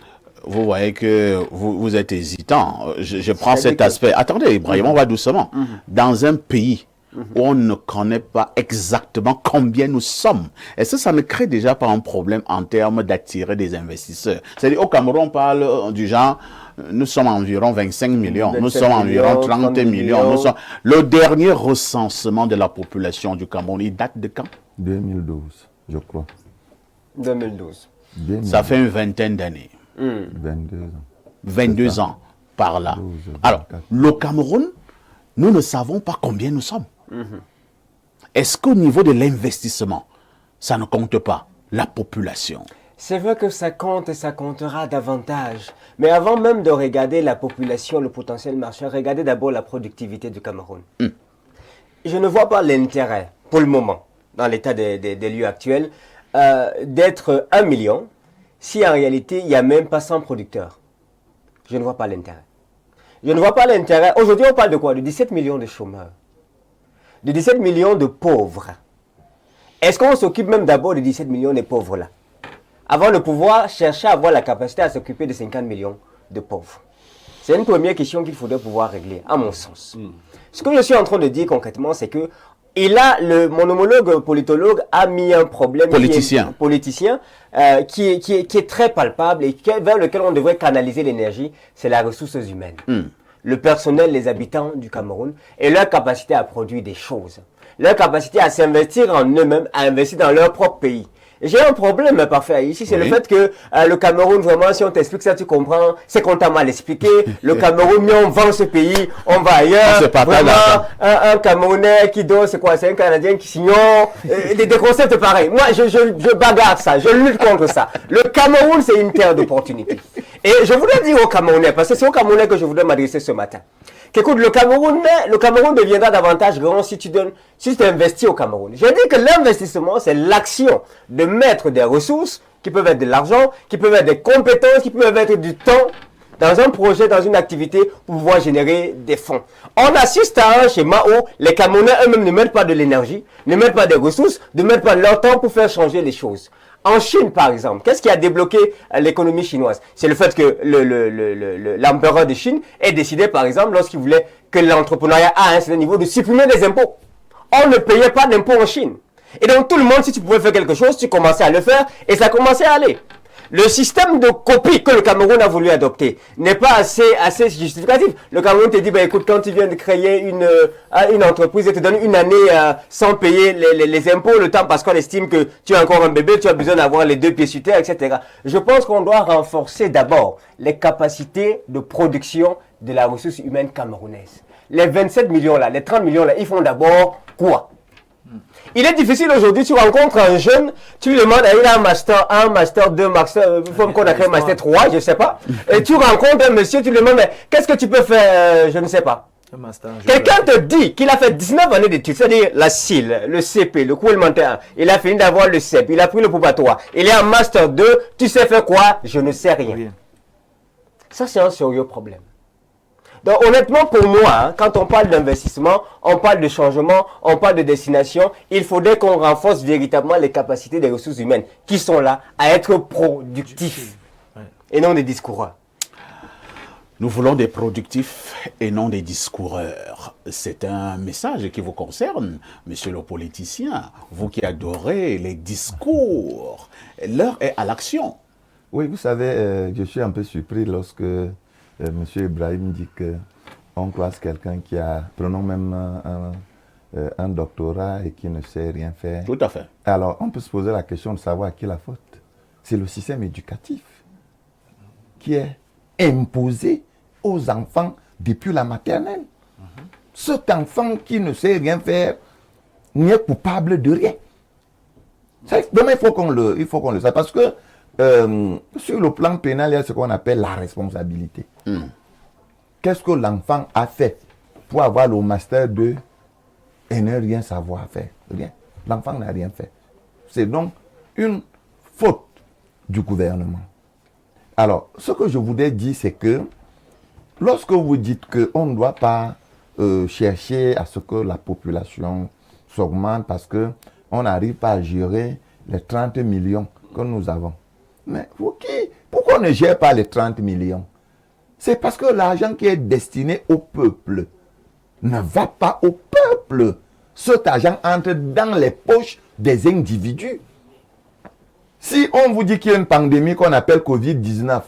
Vous voyez que vous êtes hésitant. Je prends cet aspect. Attendez, Ibrahim, on va doucement. Dans un pays où on ne connaît pas exactement combien nous sommes, est-ce que ça ne crée déjà pas un problème en termes d'attirer des investisseurs? C'est-à-dire, au Cameroun, on parle du genre, nous sommes environ 25 millions, nous sommes environ 30 millions. Le dernier recensement de la population du Cameroun, il date de quand? 2012, je crois. 2012. Ça fait une vingtaine d'années. 22 ans. 22 ans par là. 12, alors, le Cameroun, nous ne savons pas combien nous sommes. Est-ce qu'au niveau de l'investissement, ça ne compte pas la population? C'est vrai que ça compte et ça comptera davantage. Mais avant même de regarder la population, le potentiel marché, regardez d'abord la productivité du Cameroun. Je ne vois pas l'intérêt, pour le moment, dans l'état des lieux actuels, d'être 1 million si en réalité il n'y a même pas 100 producteurs. Je ne vois pas l'intérêt. Je ne vois pas l'intérêt. Aujourd'hui, on parle de quoi? De 17 millions de chômeurs. De 17 millions de pauvres. Est-ce qu'on s'occupe même d'abord de 17 millions de pauvres-là, avant de pouvoir chercher à avoir la capacité à s'occuper de 50 millions de pauvres? C'est une première question qu'il faudrait pouvoir régler, à mon sens. Ce que je suis en train de dire concrètement, c'est que mon homologue politologue a mis un problème politicien qui est très palpable et vers lequel on devrait canaliser l'énergie, c'est la ressource humaine. Le personnel, les habitants du Cameroun et leur capacité à produire des choses. Leur capacité à s'investir en eux-mêmes, à investir dans leur propre pays. J'ai un problème parfait ici, c'est le fait que le Cameroun, vraiment, si on t'explique ça, tu comprends, c'est qu'on t'a mal expliqué. Le Cameroun, mais on vend ce pays, on va ailleurs. Vraiment, un Camerounais qui dort, c'est quoi? C'est un Canadien qui s'ignore. Des concepts pareils. Moi, je bagarre ça, je lutte contre ça. Le Cameroun, c'est une terre d'opportunité. Et je voudrais dire aux Camerounais, parce que c'est aux Camerounais que je voudrais m'adresser ce matin. Qu'écoute, le Cameroun deviendra davantage grand si tu investis au Cameroun. Je dis que l'investissement, c'est l'action de mettre des ressources, qui peuvent être de l'argent, qui peuvent être des compétences, qui peuvent être du temps, dans un projet, dans une activité, pour pouvoir générer des fonds. On assiste à un schéma où les Camerounais eux-mêmes ne mettent pas de l'énergie, ne mettent pas des ressources, ne mettent pas leur temps pour faire changer les choses. En Chine, par exemple, qu'est-ce qui a débloqué l'économie chinoise? C'est le fait que l'empereur de Chine ait décidé, par exemple, lorsqu'il voulait que l'entrepreneuriat à un certain niveau, de supprimer les impôts. On ne payait pas d'impôts en Chine. Et donc tout le monde, si tu pouvais faire quelque chose, tu commençais à le faire et ça commençait à aller. Le système de copie que le Cameroun a voulu adopter n'est pas assez justificatif. Le Cameroun te dit, bah, écoute, quand tu viens de créer une entreprise et te donne une année sans payer les impôts, le temps parce qu'on estime que tu es encore un bébé, tu as besoin d'avoir les 2 pieds sur terre, etc. Je pense qu'on doit renforcer d'abord les capacités de production de la ressource humaine camerounaise. Les 27 millions là, les 30 millions là, ils font d'abord quoi? Il est difficile aujourd'hui, tu rencontres un jeune, tu lui demandes, il a un master 1, master 2, master, comme qu'on a créé master 3, je ne sais pas. Et tu rencontres un monsieur, tu lui demandes, mais qu'est-ce que tu peux faire, je ne sais pas. Quelqu'un te dit qu'il a fait 19 années d'études, c'est-à-dire la CIL, le CP, le cours élémentaire, il a fini d'avoir le CEP, il a pris le probatoire, il est en master 2, tu sais faire quoi? Je ne sais rien. Ça, c'est un sérieux problème. Donc honnêtement pour moi, quand on parle d'investissement, on parle de changement, on parle de destination, il faudrait qu'on renforce véritablement les capacités des ressources humaines qui sont là à être productifs et non des discoureurs. Nous voulons des productifs et non des discoureurs. C'est un message qui vous concerne, monsieur le politicien, vous qui adorez les discours. L'heure est à l'action. Oui, vous savez, je suis un peu surpris lorsque M. Ibrahim dit qu'on croise quelqu'un qui a, prenons même un doctorat et qui ne sait rien faire. Tout à fait. Alors, on peut se poser la question de savoir à qui la faute. C'est le système éducatif qui est imposé aux enfants depuis la maternelle. Cet enfant qui ne sait rien faire n'est coupable de rien. Donc, il faut qu'on le sache. Parce que sur le plan pénal, il y a ce qu'on appelle la responsabilité. Qu'est-ce que l'enfant a fait pour avoir le master 2 et ne rien savoir faire? Rien. L'enfant n'a rien fait. C'est donc une faute du gouvernement. Alors, ce que je voudrais dire, c'est que lorsque vous dites qu'on ne doit pas chercher à ce que la population s'augmente parce qu'on n'arrive pas à gérer les 30 millions que nous avons. Mais pourquoi on ne gère pas les 30 millions? C'est parce que l'argent qui est destiné au peuple ne va pas au peuple. Cet argent entre dans les poches des individus. Si on vous dit qu'il y a une pandémie qu'on appelle Covid-19,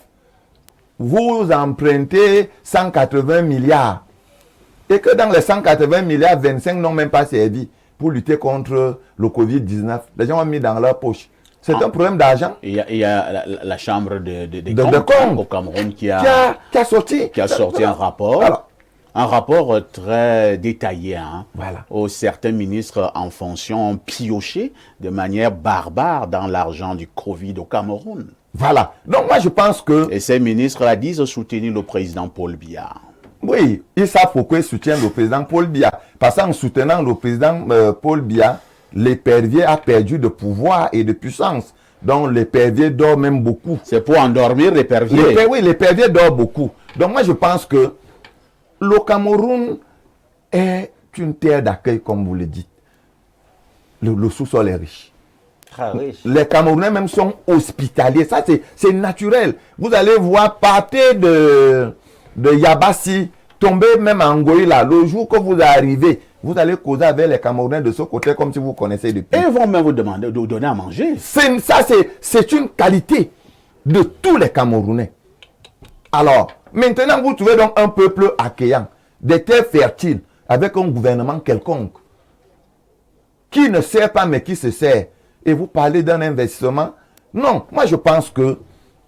vous empruntez 180 milliards et que dans les 180 milliards, 25 n'ont même pas servi pour lutter contre le Covid-19. Les gens ont mis dans leur poche. C'est un problème d'argent. Il y a la chambre des comptes au Cameroun qui a sorti un rapport. Alors, un rapport très détaillé, voilà, où certains ministres en fonction ont pioché de manière barbare dans l'argent du Covid au Cameroun. Voilà. Donc moi je pense que... Et ces ministres-là disent soutenir le président Paul Biya. Oui, ils savent pourquoi ils soutiennent le président Paul Biya. Parce qu'en soutenant le président Paul Biya, l'épervier a perdu de pouvoir et de puissance. Donc l'épervier dort même beaucoup. C'est pour endormir l'épervier. Oui, l'épervier dort beaucoup. Donc moi je pense que le Cameroun est une terre d'accueil, comme vous le dites. Le sous-sol est riche. Très riche. Les Camerounais même sont hospitaliers. Ça, c'est naturel. Vous allez voir, partez de de Yabassi, tomber même en Goïla, le jour que vous arrivez, vous allez causer avec les Camerounais de ce côté comme si vous connaissez depuis. Et ils vont même vous demander de donner à manger. C'est une qualité de tous les Camerounais. Alors, maintenant, vous trouvez donc un peuple accueillant, des terres fertiles, avec un gouvernement quelconque, qui ne sert pas, mais qui se sert. Et vous parlez d'un investissement. Non, moi je pense que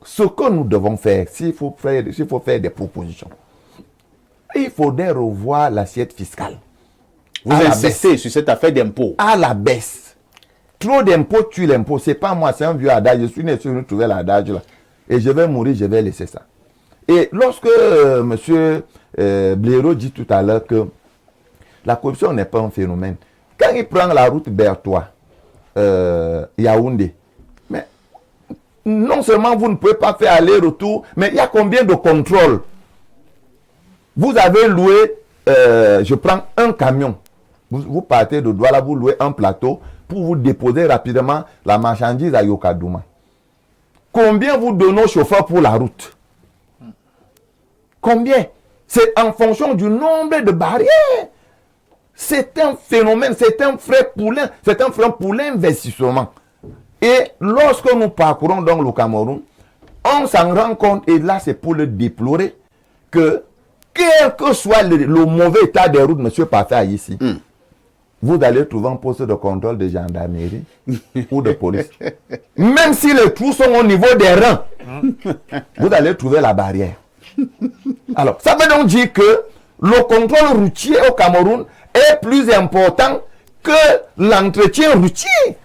ce que nous devons faire, s'il faut faire des propositions, il faudrait revoir l'assiette fiscale. Vous insistez sur cette affaire d'impôt. À la baisse. Trop d'impôts tue l'impôt. C'est pas moi, c'est un vieux adage. Je suis né sur une trouver l'adage là. Et je vais mourir, je vais laisser ça. Et lorsque M. Blaireau dit tout à l'heure que la corruption n'est pas un phénomène, quand il prend la route Bertois, Yaoundé, mais non seulement vous ne pouvez pas faire aller-retour, mais il y a combien de contrôles? Vous avez loué, je prends un camion, vous partez de Douala, vous louez un plateau pour vous déposer rapidement la marchandise à Yokadouma. Combien vous donnez au chauffeur pour la route? Combien? C'est en fonction du nombre de barrières. C'est un phénomène, c'est un frein pour l'investissement. Et lorsque nous parcourons donc le Cameroun, on s'en rend compte, et là c'est pour le déplorer, que quel que soit le mauvais état des routes, monsieur Parfait ici, vous allez trouver un poste de contrôle de gendarmerie ou de police. Même si les trous sont au niveau des reins, vous allez trouver la barrière. Alors, ça veut donc dire que le contrôle routier au Cameroun est plus important que l'entretien routier.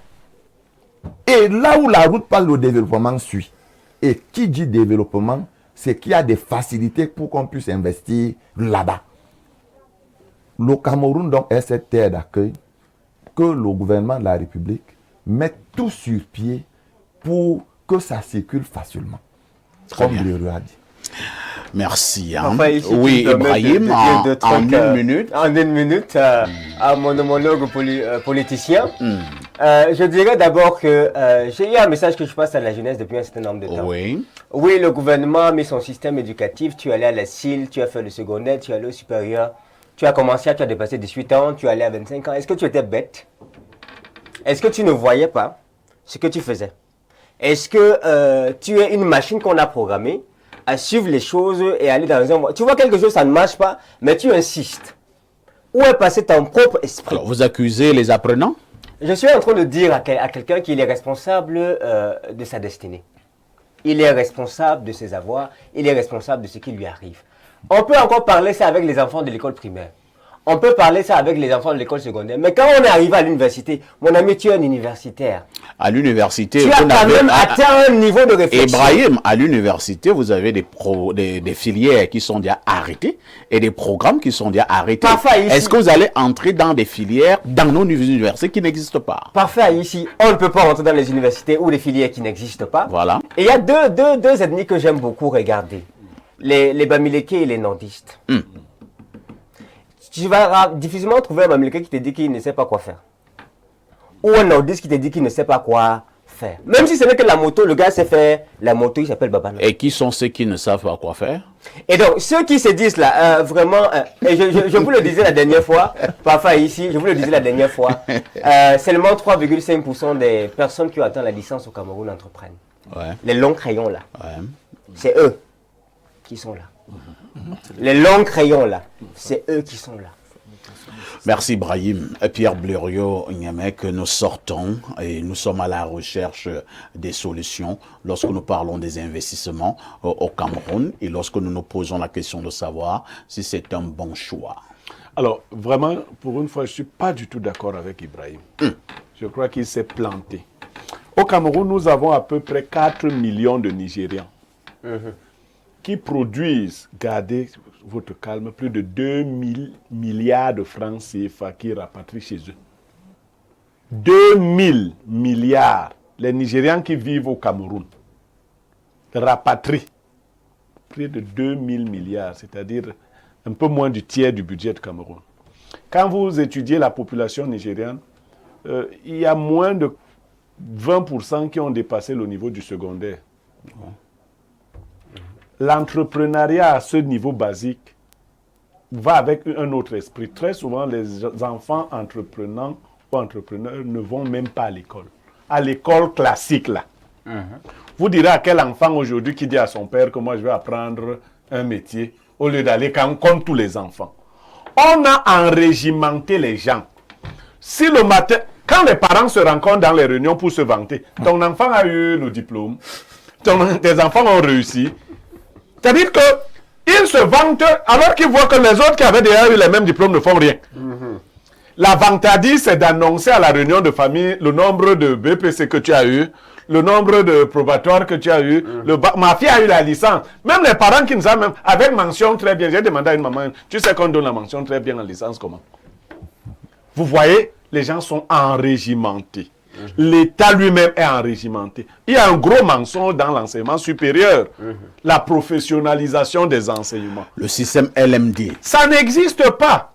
Et là où la route passe, le développement suit. Et qui dit développement, c'est qu'il y a des facilités pour qu'on puisse investir là-bas. Le Cameroun donc est cette terre d'accueil que le gouvernement de la République met tout sur pied pour que ça circule facilement. Très comme bien. Blaireau a dit. Merci. Enfin, ici, oui, tu me permets Ibrahim, de dire en deux trucs, une minute. En une minute, à mon homologue politicien. Je dirais d'abord que j'ai eu un message que je passe à la jeunesse depuis un certain nombre de temps. Oui. Oui, le gouvernement a mis son système éducatif. Tu es allé à la CIL, tu as fait le secondaire, tu es allé au supérieur. Tu as commencé, tu as dépassé 18 ans, tu es allé à 25 ans. Est-ce que tu étais bête? Est-ce que tu ne voyais pas ce que tu faisais? Est-ce que tu es une machine qu'on a programmée à suivre les choses et aller dans un... Tu vois quelque chose, ça ne marche pas, mais tu insistes. Où est passé ton propre esprit? Alors, vous accusez les apprenants? Je suis en train de dire à quelqu'un qu'il est responsable de sa destinée. Il est responsable de ses avoirs, il est responsable de ce qui lui arrive. On peut encore parler ça avec les enfants de l'école primaire. On peut parler ça avec les enfants de l'école secondaire. Mais quand on est arrivé à l'université, mon ami, tu es un universitaire. À l'université, tu as quand même atteint un niveau de réflexion. Ibrahim, à l'université, vous avez des filières qui sont déjà arrêtées et des programmes qui sont déjà arrêtés. Est-ce que vous allez entrer dans des filières dans nos universités qui n'existent pas? Parfait, ici, on ne peut pas rentrer dans les universités ou les filières qui n'existent pas. Voilà. Et il y a deux ethnies que j'aime beaucoup regarder. Les Bamileke et les nordistes. Tu vas difficilement trouver un Bamileke qui te dit qu'il ne sait pas quoi faire. Ou un nordiste qui te dit qu'il ne sait pas quoi faire. Même si ce n'est que la moto, le gars sait faire la moto, il s'appelle Babano. Et qui sont ceux qui ne savent pas quoi faire? Et donc, ceux qui se disent là, vraiment, et je vous le disais la dernière fois, parfois ici, je vous le disais la dernière fois, seulement 3,5% des personnes qui ont atteint la licence au Cameroun entreprennent. Ouais. Les longs crayons là, Ouais. c'est eux qui sont là. Les longs crayons là, c'est eux qui sont là. Merci Ibrahim. Pierre Blaireau, que nous sortons et nous sommes à la recherche des solutions lorsque nous parlons des investissements au Cameroun et lorsque nous nous posons la question de savoir si c'est un bon choix. Alors, vraiment, pour une fois, je ne suis pas du tout d'accord avec Ibrahim. Je crois qu'il s'est planté. Au Cameroun, nous avons à peu près 4 millions de Nigérians qui produisent, gardez votre calme, plus de 2 000 milliards de francs CFA qui rapatrient chez eux. 2 000 milliards. Les Nigérians qui vivent au Cameroun rapatrient près de 2 000 milliards, c'est-à-dire un peu moins du tiers du budget du Cameroun. Quand vous étudiez la population nigériane, il y a moins de 20% qui ont dépassé le niveau du secondaire. l'entrepreneuriat à ce niveau basique va avec un autre esprit. Très souvent, les enfants entreprenants ou entrepreneurs ne vont même pas à l'école. À l'école classique, là. Vous direz à quel enfant aujourd'hui qui dit à son père que moi je vais apprendre un métier au lieu d'aller comme tous les enfants. On a enrégimenté les gens. Si le matin, quand les parents se rencontrent dans les réunions pour se vanter, ton enfant a eu le diplôme, tes enfants ont réussi, c'est-à-dire qu'ils se vantent alors qu'ils voient que les autres qui avaient déjà eu les mêmes diplômes ne font rien. La vantardise, c'est d'annoncer à la réunion de famille le nombre de BPC que tu as eu, le nombre de probatoires que tu as eu. Ma fille a eu la licence. Même les parents qui nous savent même, avec mention très bien. J'ai demandé à une maman, tu sais qu'on donne la mention très bien en licence, comment? Vous voyez, les gens sont enrégimentés. L'État lui-même est enrégimenté. Il y a un gros mensonge dans l'enseignement supérieur. La professionnalisation des enseignements. Le système LMD. Ça n'existe pas.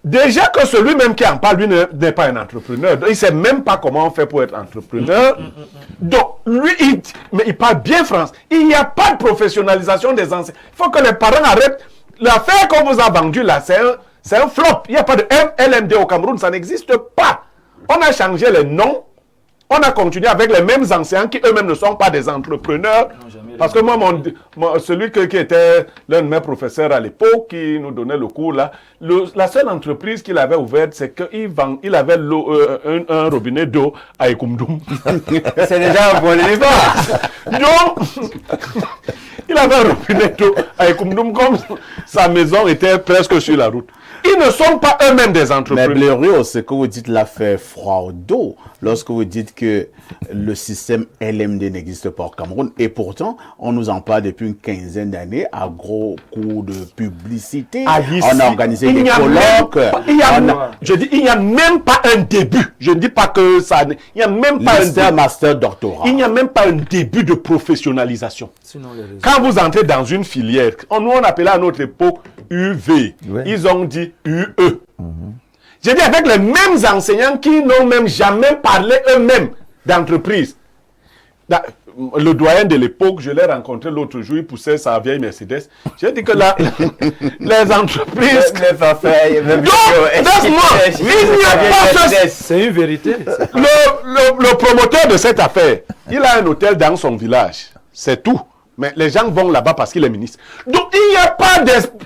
Déjà que celui-même qui en parle, lui n'est pas un entrepreneur. Il ne sait même pas comment on fait pour être entrepreneur. Donc, lui, il parle bien français. Il n'y a pas de professionnalisation des enseignants. Il faut que les parents arrêtent. L'affaire qu'on vous a vendue là, c'est un flop. Il n'y a pas de LMD au Cameroun, ça n'existe pas. On a changé les noms. On a continué avec les mêmes enseignants qui eux-mêmes ne sont pas des entrepreneurs. Parce que moi, celui qui était l'un de mes professeurs à l'époque, qui nous donnait le cours là, la seule entreprise qu'il avait ouverte, c'est qu'il avait un robinet d'eau à Ekumdum. C'est déjà un bon départ. Donc, il avait un robinet d'eau à Ekumdum, comme sa maison était presque sur la route. Ils ne sont pas eux-mêmes des entrepreneurs. Mais Blériot, ce que vous dites là fait froid au dos lorsque vous dites que le système LMD n'existe pas au Cameroun. Et pourtant, on nous en parle depuis une quinzaine d'années à gros coups de publicité. On a organisé des colloques. Je dis, il n'y a même pas un début. Je ne dis pas que ça... Il n'y a même pas un master, doctorat. Il n'y a même pas un début de professionnalisation. Quand vous entrez dans une filière, nous on appelait à notre époque UV. Oui. Ils ont dit UE. J'ai dit avec les mêmes enseignants qui n'ont même jamais parlé eux-mêmes d'entreprise. Le doyen de l'époque, je l'ai rencontré l'autre jour, il poussait sa vieille Mercedes. J'ai dit que là, les entreprises... C'est une vérité. Le promoteur de cette affaire, il a un hôtel dans son village. C'est tout. Mais les gens vont là-bas parce qu'il est ministre. Donc, il n'y a pas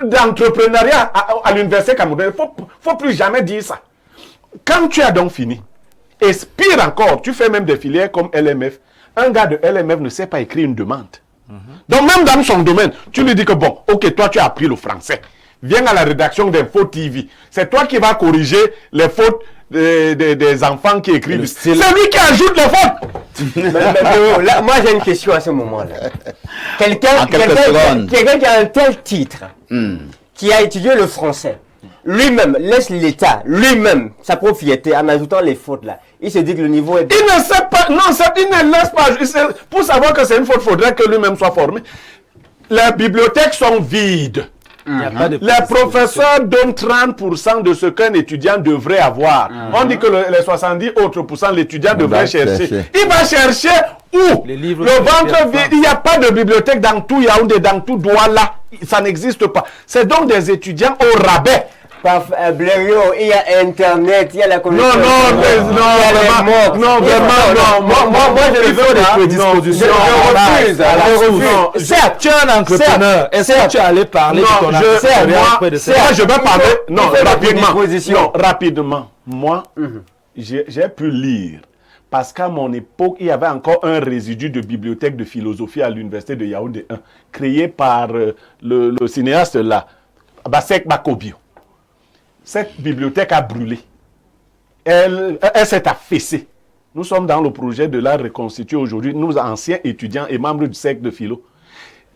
d'entrepreneuriat à l'université camerounaise. Il ne faut plus jamais dire ça. Quand tu as donc fini, expire encore, tu fais même des filières comme LMF. Un gars de LMF ne sait pas écrire une demande. Donc, même dans son domaine, tu lui dis que bon, ok, toi tu as appris le français. Viens à la rédaction d'Info TV. C'est toi qui vas corriger les fautes des enfants qui écrivent. C'est lui qui ajoute les fautes. Là, moi j'ai une question à ce moment-là. Quelqu'un qui a un tel titre, qui a étudié le français, lui-même laisse l'État, lui-même, sa propriété, en ajoutant les fautes là. Il se dit que le niveau est... Il ne sait pas, non, il ne laisse pas. Pour savoir que c'est une faute, il faudrait que lui-même soit formé. Les bibliothèques sont vides. Les professeurs donnent 30% de ce qu'un étudiant devrait avoir. On dit que les 70 autres pourcents, l'étudiant devrait chercher. Il va chercher où? Le ventre vide. Il n'y a pas de bibliothèque dans tout Yaoundé, dans tout Douala. Ça n'existe pas. C'est donc des étudiants au rabais. Blériot, il y a Internet, il y a la communication. Non, moi je veux des prédispositions. Je refuse. Certes, tu es un entrepreneur. Est-ce que tu allais parler de ton entrepreneur auprès de ça? Moi, je vais parler. Non, rapidement. Moi, j'ai pu lire. Parce qu'à mon époque, il y avait encore un résidu de bibliothèque de philosophie à l'université de Yaoundé 1, créé par le cinéaste là, Basek Bakobio. Cette bibliothèque a brûlé. Elle s'est affaissée. Nous sommes dans le projet de la reconstituer aujourd'hui, nous anciens étudiants et membres du cercle de philo.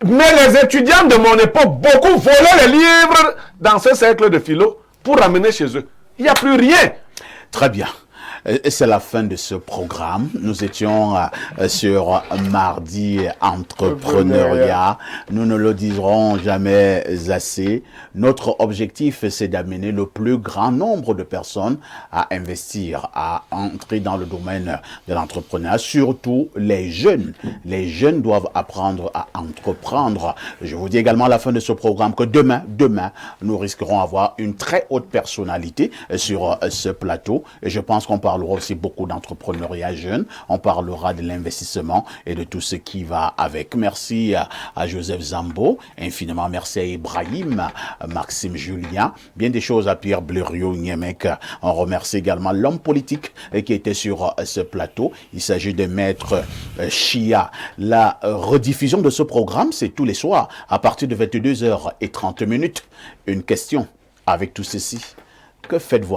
Mais les étudiants de mon époque, beaucoup volaient les livres dans ce cercle de philo pour ramener chez eux. Il n'y a plus rien. Très bien. C'est la fin de ce programme. Nous étions sur Mardi Entrepreneuriat. Nous ne le dirons jamais assez. Notre objectif, c'est d'amener le plus grand nombre de personnes à investir, à entrer dans le domaine de l'entrepreneuriat, surtout les jeunes. Les jeunes doivent apprendre à entreprendre. Je vous dis également à la fin de ce programme que demain, nous risquerons d'avoir une très haute personnalité sur ce plateau. Et je pense qu'on parlera aussi beaucoup d'entrepreneuriat jeune. On parlera de l'investissement et de tout ce qui va avec. Merci à Joseph Zambo, infiniment merci à Ibrahim, Maxime Julien, bien des choses à Pierre Blériot Niemek. On remercie également l'homme politique qui était sur ce plateau. Il s'agit de Maître Chia. La rediffusion de ce programme, c'est tous les soirs à partir de 22h30. Une question avec tout ceci. Que faites-vous?